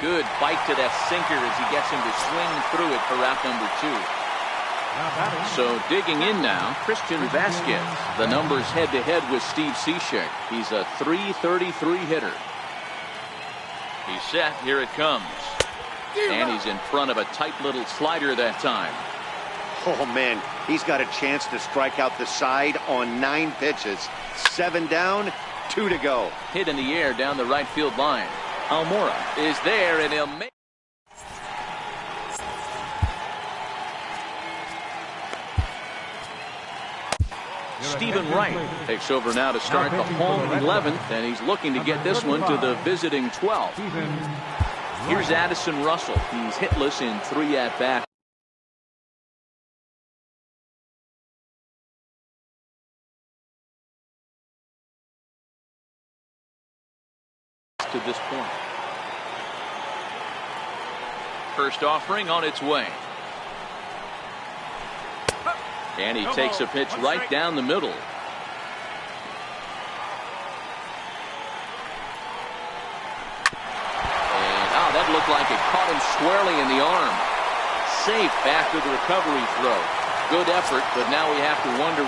Good bite to that sinker as he gets him to swing through it for out number 2. So digging in now, Christian Vasquez. The numbers head-to-head with Steve Cishek. He's a .333 hitter. He's set. Here it comes. And he's in front of a tight little slider that time. Oh, man, he's got a chance to strike out the side on 9 pitches. 7 down, 2 to go. Hit in the air down the right field line. Almora is there, and he'll make. Stephen Wright takes over now to start the home 11th, and he's looking to get this one to the visiting 12th. Here's Addison Russell. He's hitless in 3 at-bats. To this point. First offering on its way. And he takes a pitch right down the middle. And that looked like it caught him squarely in the arm. Safe after the recovery throw. Good effort, but now we have to wonder.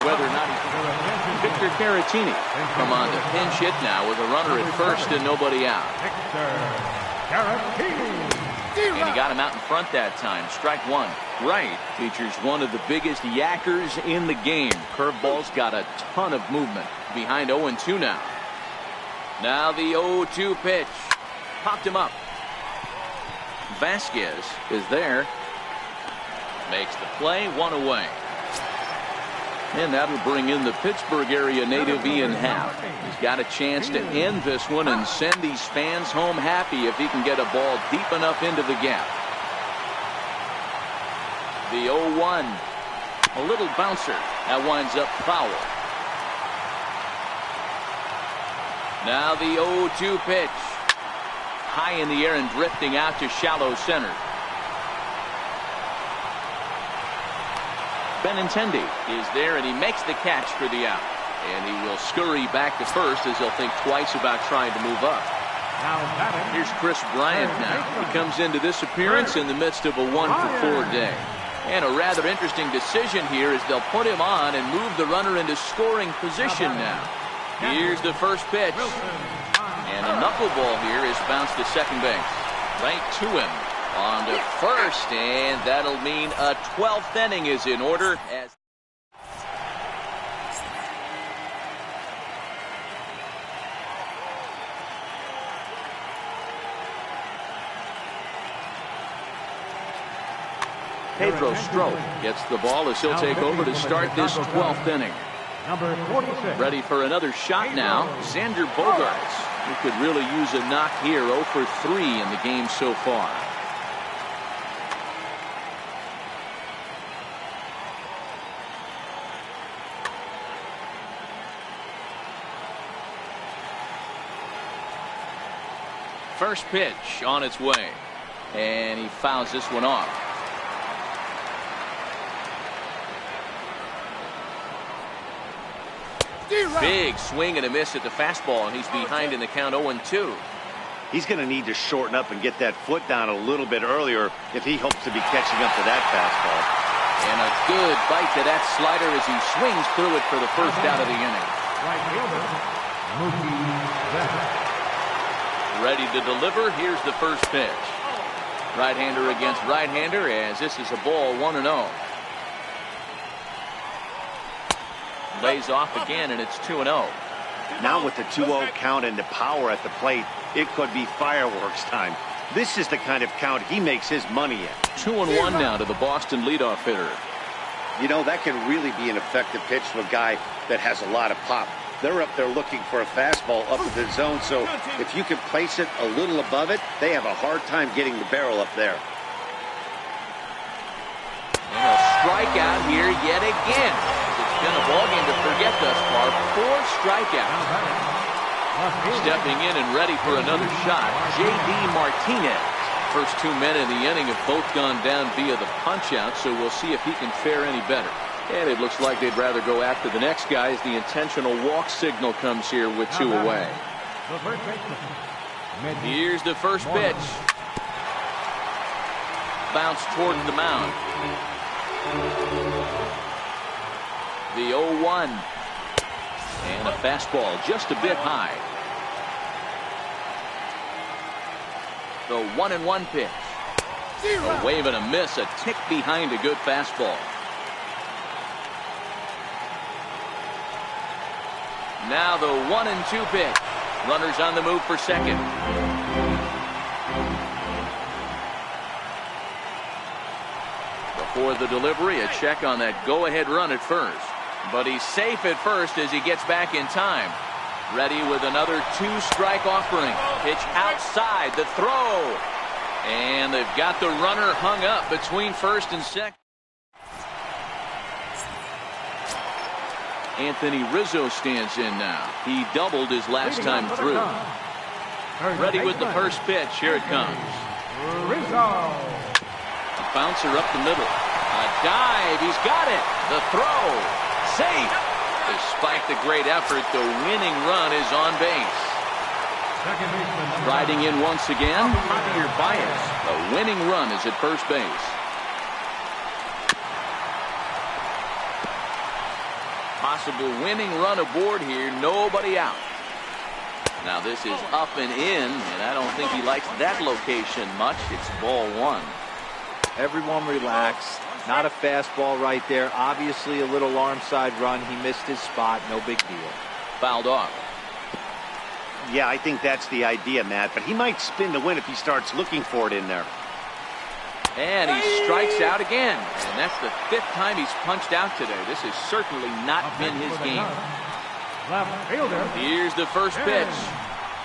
Whether or not he's Victor Caratini come on to pinch hit now with a runner at first and nobody out. And he got him out in front that time. Strike 1. Wright features one of the biggest yackers in the game. Curveball's got a ton of movement. Behind 0-2 now. Now the 0-2 pitch. Popped him up. Vasquez is there. Makes the play, 1 away. And that'll bring in the Pittsburgh area native Ian Happ. He's got a chance to end this one and send these fans home happy if he can get a ball deep enough into the gap. The 0-1. A little bouncer. That winds up foul. Now the 0-2 pitch. High in the air and drifting out to shallow center. Benintendi is there, and he makes the catch for the out. And he will scurry back to first as he'll think twice about trying to move up. Here's Chris Bryant now. He comes into this appearance in the midst of a 1-for-4 day. And a rather interesting decision here is they'll put him on and move the runner into scoring position now. Here's the first pitch. And a knuckleball here is bounced to second base. Right to him. On to first, and that'll mean a 12th inning is in order. As Pedro Strop gets the ball as he'll take over to start this 12th inning. number 46. Ready for another shot now. Xander Bogaerts, who could really use a knock here. 0 for 3 in the game so far. First pitch on its way, and he fouls this one off. Big swing and a miss at the fastball, and he's behind in the count 0-2. He's going to need to shorten up and get that foot down a little bit earlier if he hopes to be catching up to that fastball. And a good bite to that slider as he swings through it for the first out of the inning. Right fielder, Mookie Betts. Ready to deliver. Here's the first pitch. Right-hander against right-hander, as this is a ball 1-0. Lays off again, and it's 2-0. Now with the 2-0 count and the power at the plate, it could be fireworks time. This is the kind of count he makes his money at. 2-1 now to the Boston leadoff hitter. You know, that can really be an effective pitch to a guy that has a lot of pop. They're up there looking for a fastball up in the zone, so if you can place it a little above it, they have a hard time getting the barrel up there. And a strikeout here yet again. It's been a ballgame to forget thus far. 4 strikeouts. Stepping in and ready for another shot, J.D. Martinez. First 2 men in the inning have both gone down via the punch-out, so we'll see if he can fare any better. And it looks like they'd rather go after the next guy as the intentional walk signal comes here with 2 away. Here's the first pitch. Bounce towards the mound. The 0-1. And a fastball just a bit high. The 1-1 pitch. A wave and a miss, a tick behind a good fastball. Now the 1-2 pitch. Runners on the move for second. Before the delivery, a check on that go-ahead run at first. But he's safe at first as he gets back in time. Ready with another 2-strike offering. Pitch outside, the throw. And they've got the runner hung up between first and second. Anthony Rizzo stands in now. He doubled his last time through. Ready with the first pitch. Here it comes. Rizzo. A bouncer up the middle. A dive. He's got it. The throw. Safe. Despite the great effort, the winning run is on base. Riding in once again, Javier Baez. The winning run is at first base. Possible winning run aboard here. Nobody out. Now this is up and in, and I don't think he likes that location much. It's ball 1. Everyone relax. Not a fastball right there. Obviously a little arm side run. He missed his spot. No big deal. Fouled off. Yeah, I think that's the idea, Matt, but he might spin to win if he starts looking for it in there. And he strikes out again. And that's the 5th time he's punched out today. This has certainly not been his game. Left fielder. Here's the first pitch.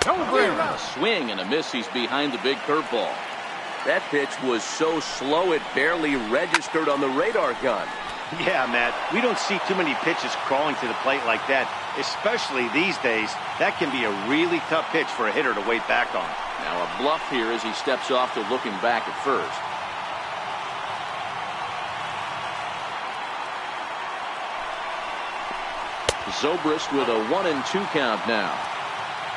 A swing and a miss. He's behind the big curveball. That pitch was so slow it barely registered on the radar gun. Yeah, Matt, we don't see too many pitches crawling to the plate like that, especially these days. That can be a really tough pitch for a hitter to wait back on. Now a bluff here as he steps off to looking back at first. Zobrist with a 1-2 count now.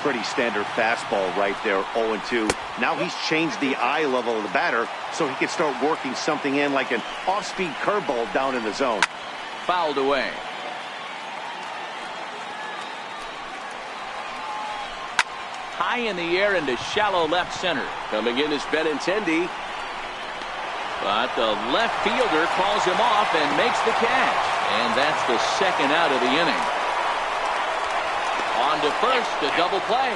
Pretty standard fastball right there, 0-2. Now he's changed the eye level of the batter so he can start working something in like an off-speed curveball down in the zone. Fouled away. High in the air into shallow left center. Coming in is Benintendi. But the left fielder calls him off and makes the catch. And that's the second out of the inning. On to first, a double play.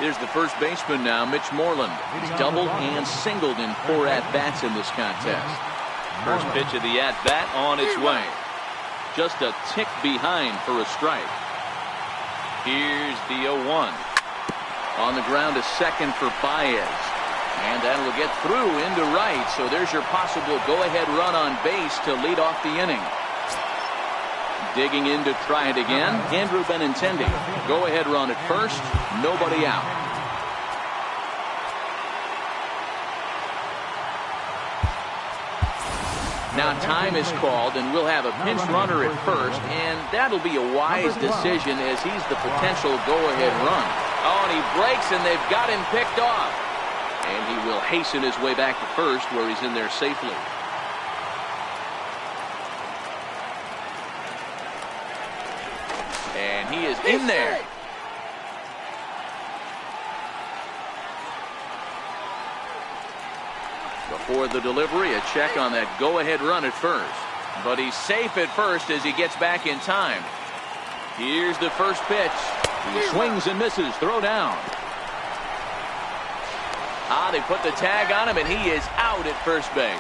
Here's the first baseman now, Mitch Moreland. He's doubled and singled in 4 at-bats in this contest. First pitch of the at-bat on its way. Just a tick behind for a strike. Here's the 0-1. On the ground, a second for Baez. And that'll get through into right. So there's your possible go-ahead run on base to lead off the inning. Digging in to try it again, Andrew Benintendi. Go-ahead run at first, nobody out. Now time is called, and we'll have a pinch runner at first, and that'll be a wise decision as he's the potential go-ahead run. Oh, and he breaks, and they've got him picked off. And he will hasten his way back to first, where he's in there safely. And he is in there. Before the delivery, a check on that go-ahead run at first. But he's safe at first as he gets back in time. Here's the first pitch. He swings and misses. Throw down. They put the tag on him, and he is out at first base.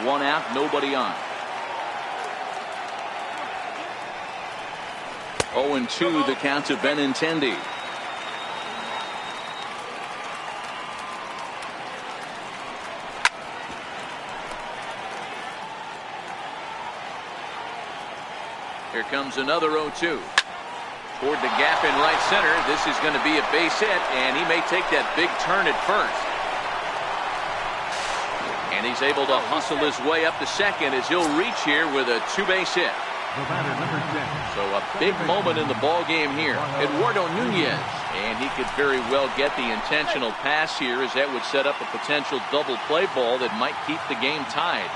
1 out, nobody on. 0-2 the count to Benintendi. Here comes another 0-2. Toward the gap in right center. This is going to be a base hit, and he may take that big turn at first. And he's able to hustle his way up to second as he'll reach here with a 2-base hit. So a big moment in the ball game here. Eduardo Nunez, and he could very well get the intentional pass here, as that would set up a potential double play ball that might keep the game tied.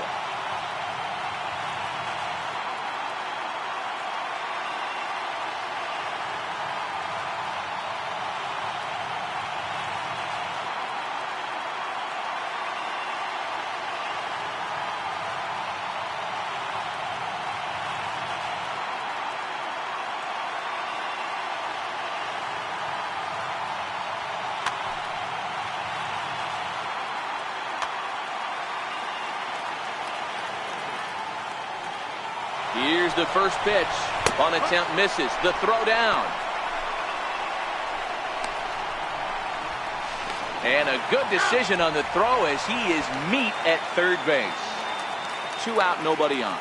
Here's the first pitch. On attempt misses. The throw down. And a good decision on the throw as he is meat at third base. 2 out, nobody on.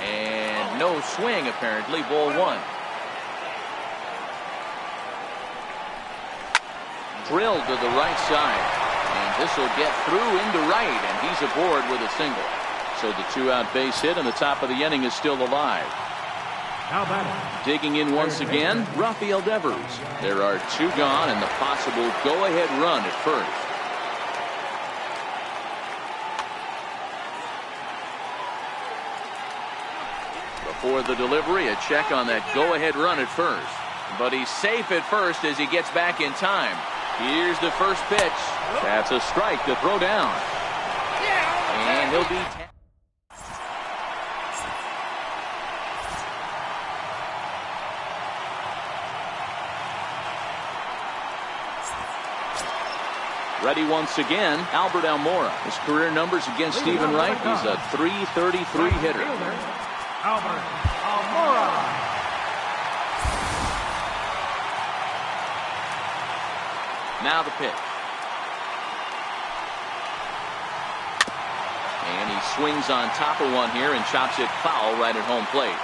And no swing apparently. Ball 1. Drilled to the right side. And this will get through into right, and he's aboard with a single. So the 2-out base hit, and the top of the inning is still alive. Digging in once again, Rafael Devers. There are 2 gone, and the possible go-ahead run at first. Before the delivery, a check on that go-ahead run at first. But he's safe at first as he gets back in time. Here's the first pitch. That's a strike to throw down. And he'll be... Ready once again, Albert Almora. His career numbers against Stephen Wright. He's a .333 hitter. Albert Almora. Now the pitch. And he swings on top of one here and chops it foul right at home plate.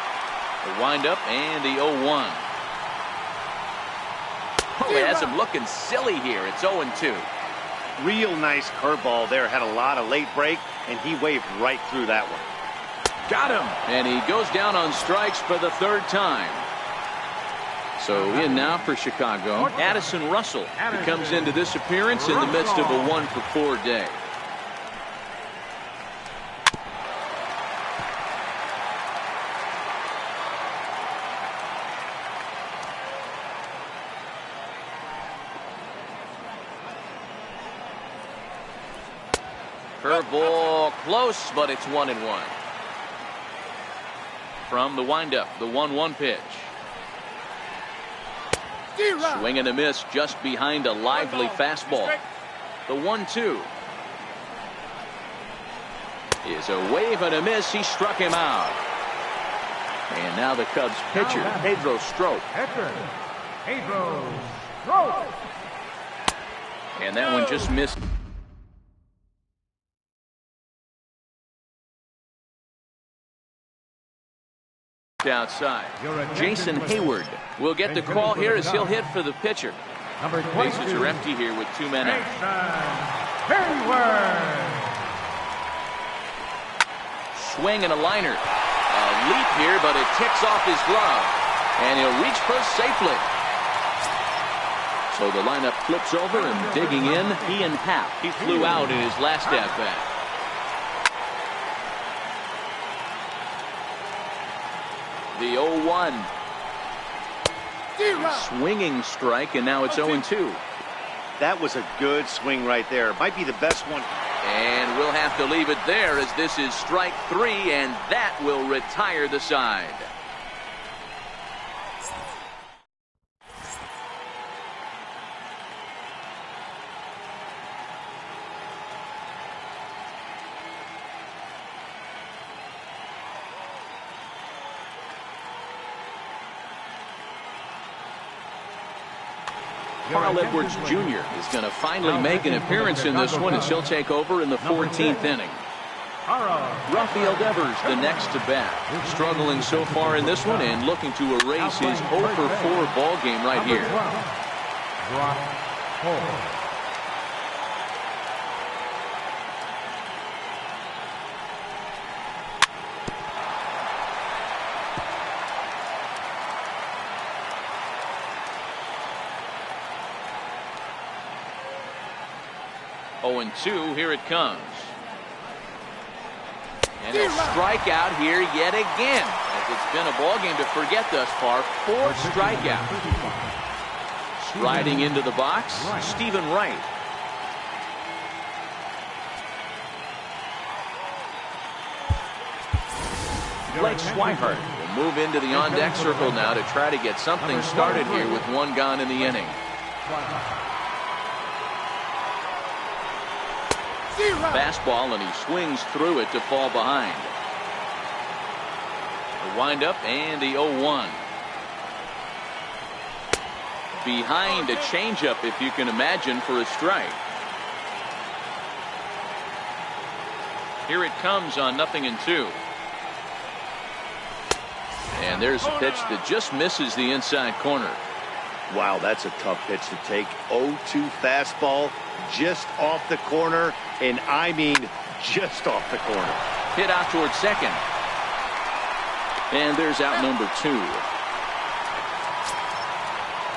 The windup and the 0-1. Oh, it has him looking silly here. It's 0-2. Real nice curveball there. Had a lot of late break, and he waved right through that one. Got him. And he goes down on strikes for the 3rd time. So in now for Chicago, Addison Russell, who comes into this appearance in the midst of a 1-for-4 day. Curveball close, but it's 1-1. From the windup, the 1-1 pitch. Swing and a miss just behind a lively fastball. The 1-2 is a wave and a miss. He struck him out. And now the Cubs pitcher, Pedro Strop. Pedro Strop. And that one just missed. Outside. Jason Hayward will get the call here as he'll hit for the pitcher. Bases are empty here with 2 men out. Hayward. Swing and a liner. A leap here, but it ticks off his glove. And he'll reach first safely. So the lineup flips over and digging in, Ian Happ. He flew out in his last at-bat. The 0-1. Swinging strike, and now it's 0-2. That was a good swing right there. Might be the best one. And we'll have to leave it there as this is strike 3, and that will retire the side. Carl Edwards Jr. is going to finally make an appearance in this one, as he'll take over in the 14th inning. Rafael Devers, the next to bat, struggling so far in this one and looking to erase his 0-for-4 ball game right here. Brock 0-2, here it comes. And a strikeout here yet again, as it's been a ball game to forget thus far. 4 strikeouts. Striding into the box, Stephen Wright. Blake Swihart will move into the on-deck circle now to try to get something started here with 1 gone in the inning. Fastball, and he swings through it to fall behind. The windup and the 0-1. Behind a changeup, if you can imagine, for a strike. Here it comes on 0-2. And there's a pitch that just misses the inside corner. Wow, that's a tough pitch to take. 0-2 fastball just off the corner, and I mean just off the corner. Hit out towards second. And there's out number 2.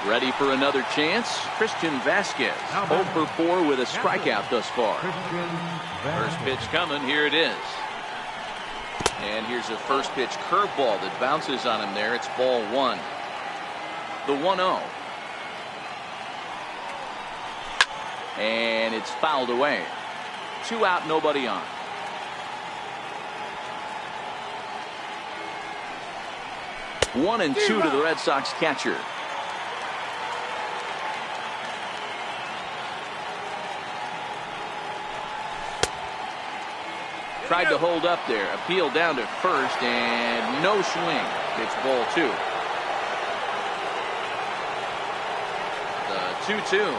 Ready for another chance? Christian Vasquez, 0-for-4 with a strikeout thus far. First pitch coming, here it is. And here's a first pitch curveball that bounces on him there. It's ball 1. The 1-0. And it's fouled away. 2 out, nobody on. One and 2 to the Red Sox catcher. Tried to hold up there. Appeal down to first, and no swing. It's ball 2. The 2-2.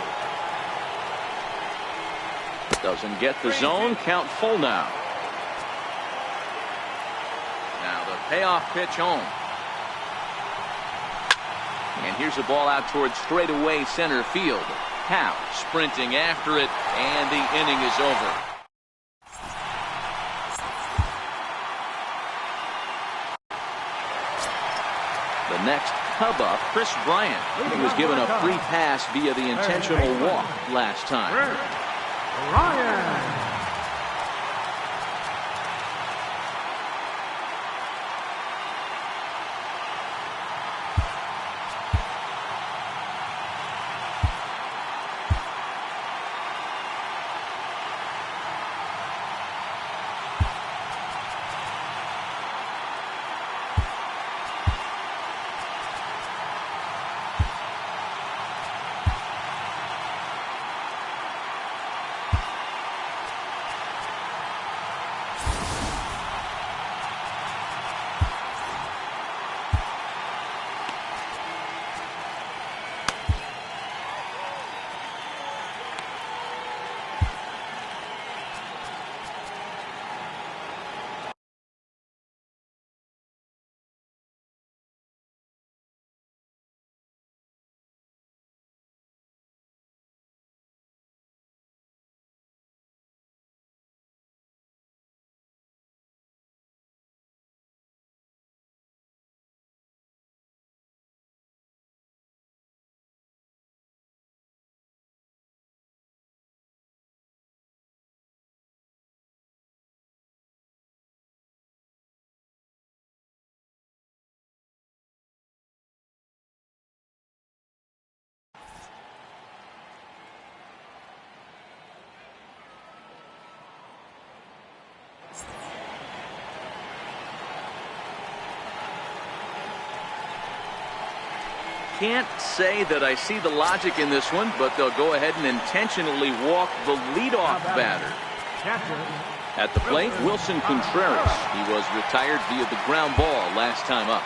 Doesn't get the zone. Count full now. Now the payoff pitch home. And here's a ball out towards straightaway center field. Howe sprinting after it, and the inning is over. The next Cub up, Chris Bryant. He was given a free pass via the intentional walk last time. Ryan. can't say that I see the logic in this one, but they'll go ahead and intentionally walk the leadoff batter. At the plate, Wilson Contreras. He was retired via the ground ball last time up.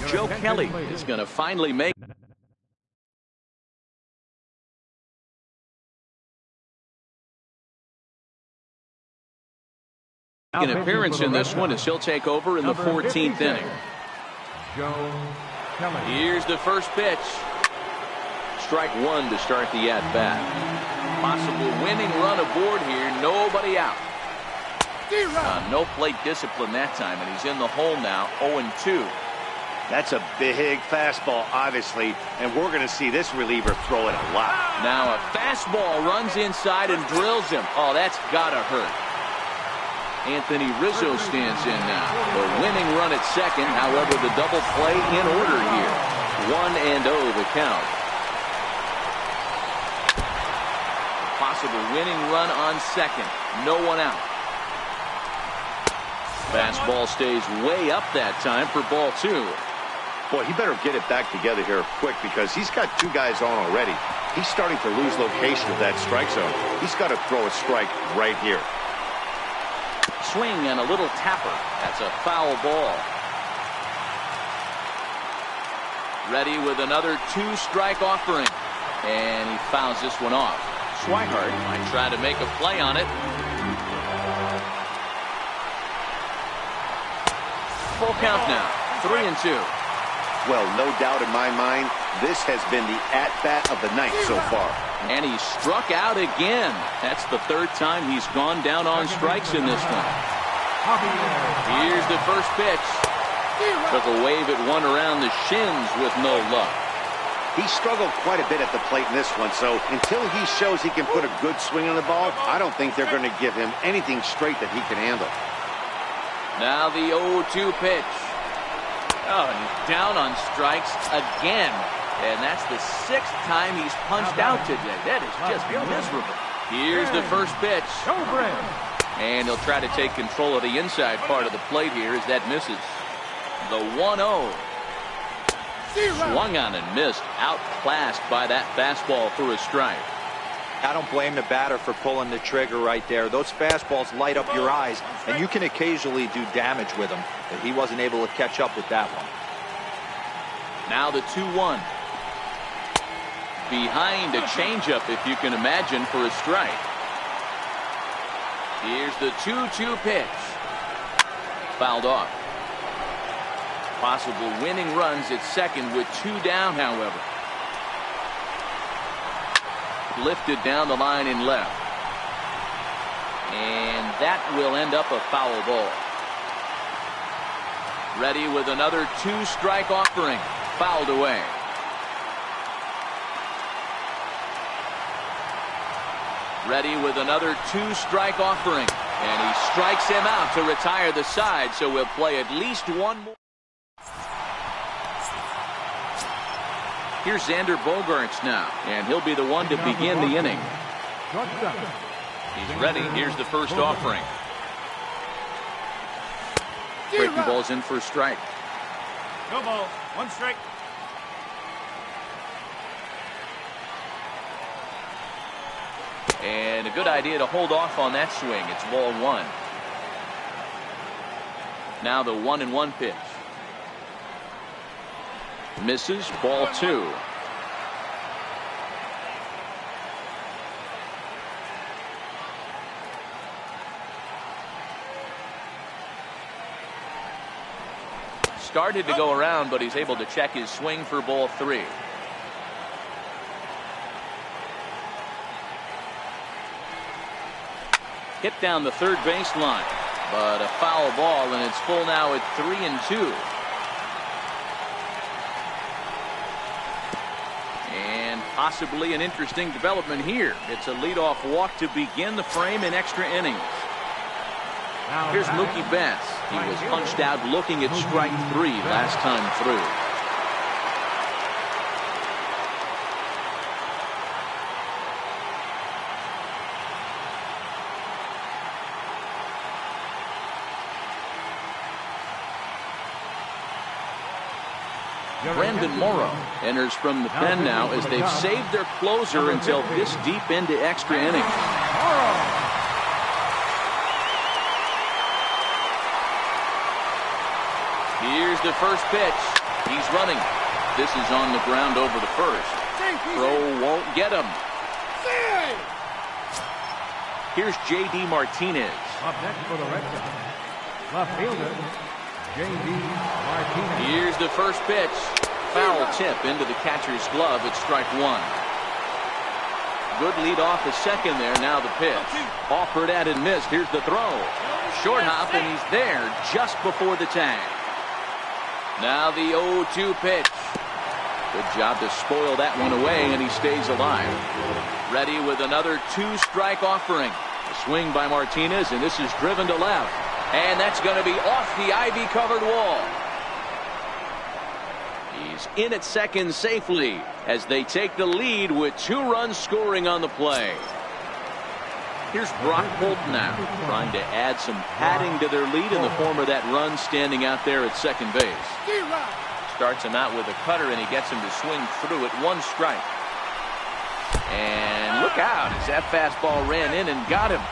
Joe Kelly is going to finally make an appearance in this one as he'll take over in the 14th inning. Here's the first pitch. Strike one to start the at-bat. Possible winning run aboard here. Nobody out. No plate discipline that time, and he's in the hole now, 0-2. That's a big fastball, obviously, and we're going to see this reliever throw it a lot. Now a fastball runs inside and drills him. Oh, that's got to hurt. Anthony Rizzo stands in now. The winning run at second, however, the double play in order here. 1-0 the count. Possible winning run on second. No one out. Fastball stays way up that time for ball two. Boy, he better get it back together here quick because he's got two guys on already. He's starting to lose location of that strike zone. He's got to throw a strike right here. Swing and a little tapper. That's a foul ball. Ready with another two-strike offering. And he fouls this one off. Swihart might try to make a play on it. Full count now. 3-2. Well, no doubt in my mind, this has been the at-bat of the night so far. And he struck out again. That's the third time he's gone down on strikes in this one. Here's the first pitch. Took a wave at one around the shins with no luck. He struggled quite a bit at the plate in this one, so until he shows he can put a good swing on the ball, I don't think they're going to give him anything straight that he can handle. Now the 0-2 pitch. Oh, and he's down on strikes again. And that's the sixth time he's punched out today. That is just miserable. Here's the first pitch. And he'll try to take control of the inside part of the plate here as that misses. The 1-0. Swung on and missed. Outclassed by that fastball for a strike. I don't blame the batter for pulling the trigger right there. Those fastballs light up your eyes, and you can occasionally do damage with them. But he wasn't able to catch up with that one. Now the 2-1. Behind a changeup, if you can imagine, for a strike. Here's the 2-2 pitch. Fouled off. Possible winning runs at second with two down, however. Lifted down the line in left. And that will end up a foul ball. Ready with another two-strike offering. Fouled away. Ready with another two-strike offering. And he strikes him out to retire the side, so we'll play at least one more. Here's Xander Bogaerts now, and he'll be the one to begin the inning. He's ready. Here's the first offering. Breaking ball's in for a strike. No ball. One strike. And a good idea to hold off on that swing. It's ball one. Now the 1-1 pitch. Misses. Ball two. Started to go around, but he's able to check his swing for ball three. Hit down the third baseline, but a foul ball, and it's full now at 3-2. And possibly an interesting development here. It's a leadoff walk to begin the frame in extra innings. Here's Mookie Betts. He was punched out looking at strike three last time through. Brandon Morrow enters from the pen now as they've saved their closer until this deep into extra innings. Here's the first pitch. He's running. This is on the ground over the first. Throw won't get him. Here's J.D. Martinez. Up next for the Red Sox, left fielder, J.D. Martinez. Here's the first pitch. Foul tip into the catcher's glove at strike one. Good lead off the second there. Now the pitch. Offered at and missed. Here's the throw. Short hop, and he's there just before the tag. Now the 0-2 pitch. Good job to spoil that one away, and he stays alive. Ready with another 2-strike offering. A swing by Martinez, and this is driven to left. And that's going to be off the ivy-covered wall. He's in at second safely as they take the lead with 2 runs scoring on the play. Here's Brock Holt now, trying to add some padding to their lead in the form of that run standing out there at second base. Starts him out with a cutter, and he gets him to swing through at 1 strike. And look out as that fastball ran in and got him.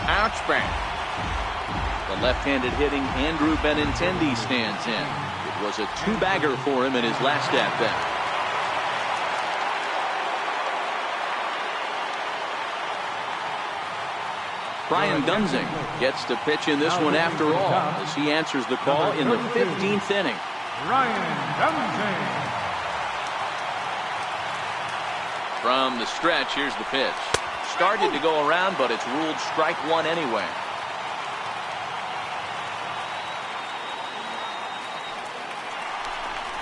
Ouch bang. The left-handed hitting Andrew Benintendi stands in. It was a 2-bagger for him in his last at-bat. Brian Dunzing gets to pitch in this one after all as he answers the call in the 15th inning. Brian Dunzing. From the stretch, here's the pitch. Started to go around, but it's ruled strike one anyway.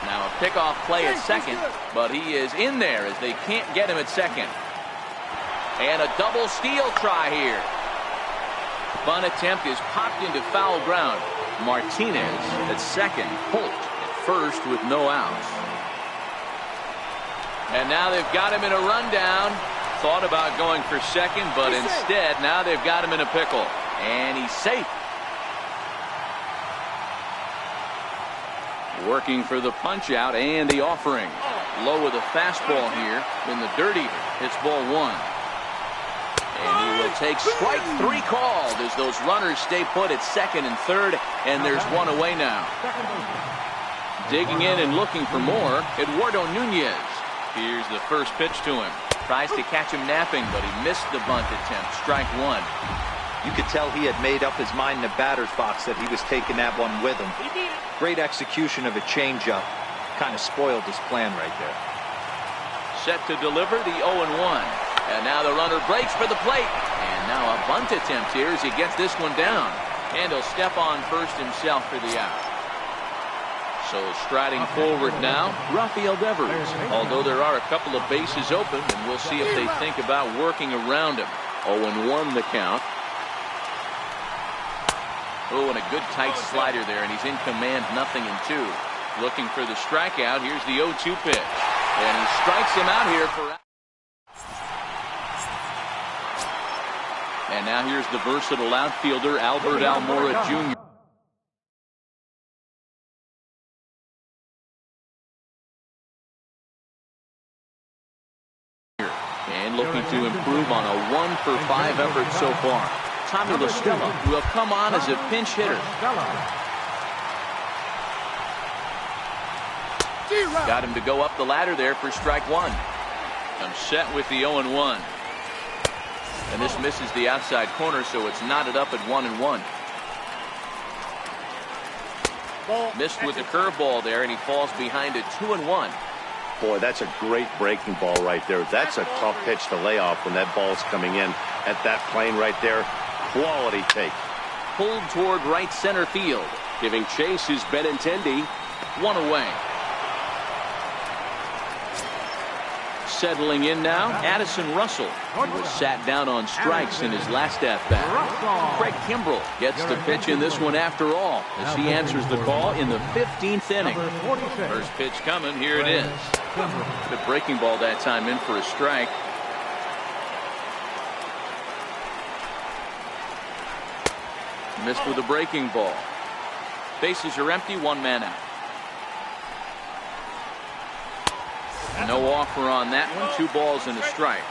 Now a pickoff play at second, but he is in there as they can't get him at second. And a double steal try here. Bunt attempt is popped into foul ground. Martinez at second, Holt at first with no outs. And now they've got him in a rundown. Thought about going for second, but instead now they've got him in a pickle. And he's safe. Working for the punch out and the offering. Low with a fastball here in the dirt eater. Hits ball 1. And he will take strike 3 called as those runners stay put at second and third, and there's one away now. Digging in and looking for more, Eduardo Nunez. Here's the first pitch to him. Tries to catch him napping, but he missed the bunt attempt. Strike 1. You could tell he had made up his mind in the batter's box that he was taking that one with him. Great execution of a changeup. Kind of spoiled his plan right there. Set to deliver the 0-1. And now the runner breaks for the plate. And now a bunt attempt here as he gets this one down. And he'll step on first himself for the out. So striding forward now, Rafael Devers. Although there are a couple of bases open, and we'll see if they think about working around him. 0-1 the count. Oh, and a good tight slider there, and he's in command, 0-2. Looking for the strikeout. Here's the 0-2 pitch. And he strikes him out here for... And now here's the versatile outfielder, Albert Almora Jr. And looking to improve on a 1-for-5 effort so far. Tommy La Stella will come on as a pinch hitter. Got him to go up the ladder there for strike 1. I'm set with the 0-1. And this misses the outside corner, so it's knotted up at 1-1. Missed with the curveball there, and he falls behind at 2-1. Boy, that's a great breaking ball right there. That's a tough pitch to lay off when that ball's coming in at that plane right there. Quality take. Pulled toward right center field. Giving chase is Benintendi. 1 away. Settling in now, Addison Russell. He was sat down on strikes in his last at-bat. Craig Kimbrell gets the pitch in this one after all as he answers the call in the 15th inning. First pitch coming, here it is. The breaking ball that time in for a strike. Missed with a breaking ball. Bases are empty, 1 man out. No offer on that one. 2 balls and a strike.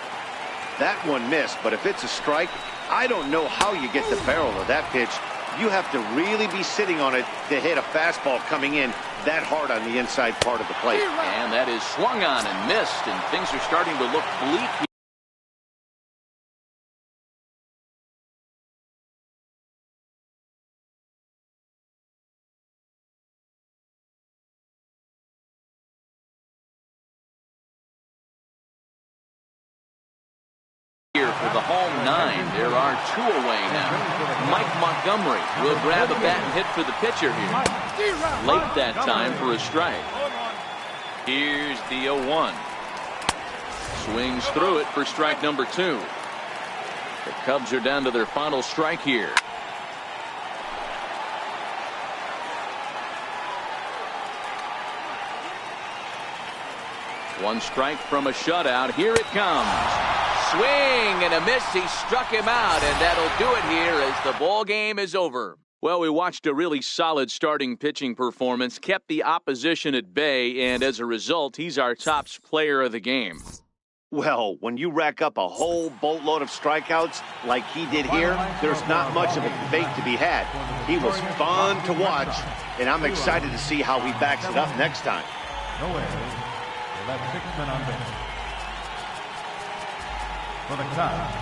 That one missed, but if it's a strike, I don't know how you get the barrel of that pitch. You have to really be sitting on it to hit a fastball coming in that hard on the inside part of the plate. And that is swung on and missed, and things are starting to look bleak here. For the home 9, there are 2 away now. Mike Montgomery will grab a bat and hit for the pitcher here. Late that time for a strike. Here's the 0-1. Swings through it for strike number 2. The Cubs are down to their final strike here. One strike from a shutout. Here it comes. Swing and a miss. He struck him out, and that'll do it here as the ball game is over. Well, we watched a really solid starting pitching performance, kept the opposition at bay, and as a result, he's our top player of the game. Well, when you rack up a whole boatload of strikeouts like he did here, there's not much of a debate to be had. He was fun to watch, and I'm excited to see how he backs it up next time. No errors. They left 6 men on base. For the Cubs,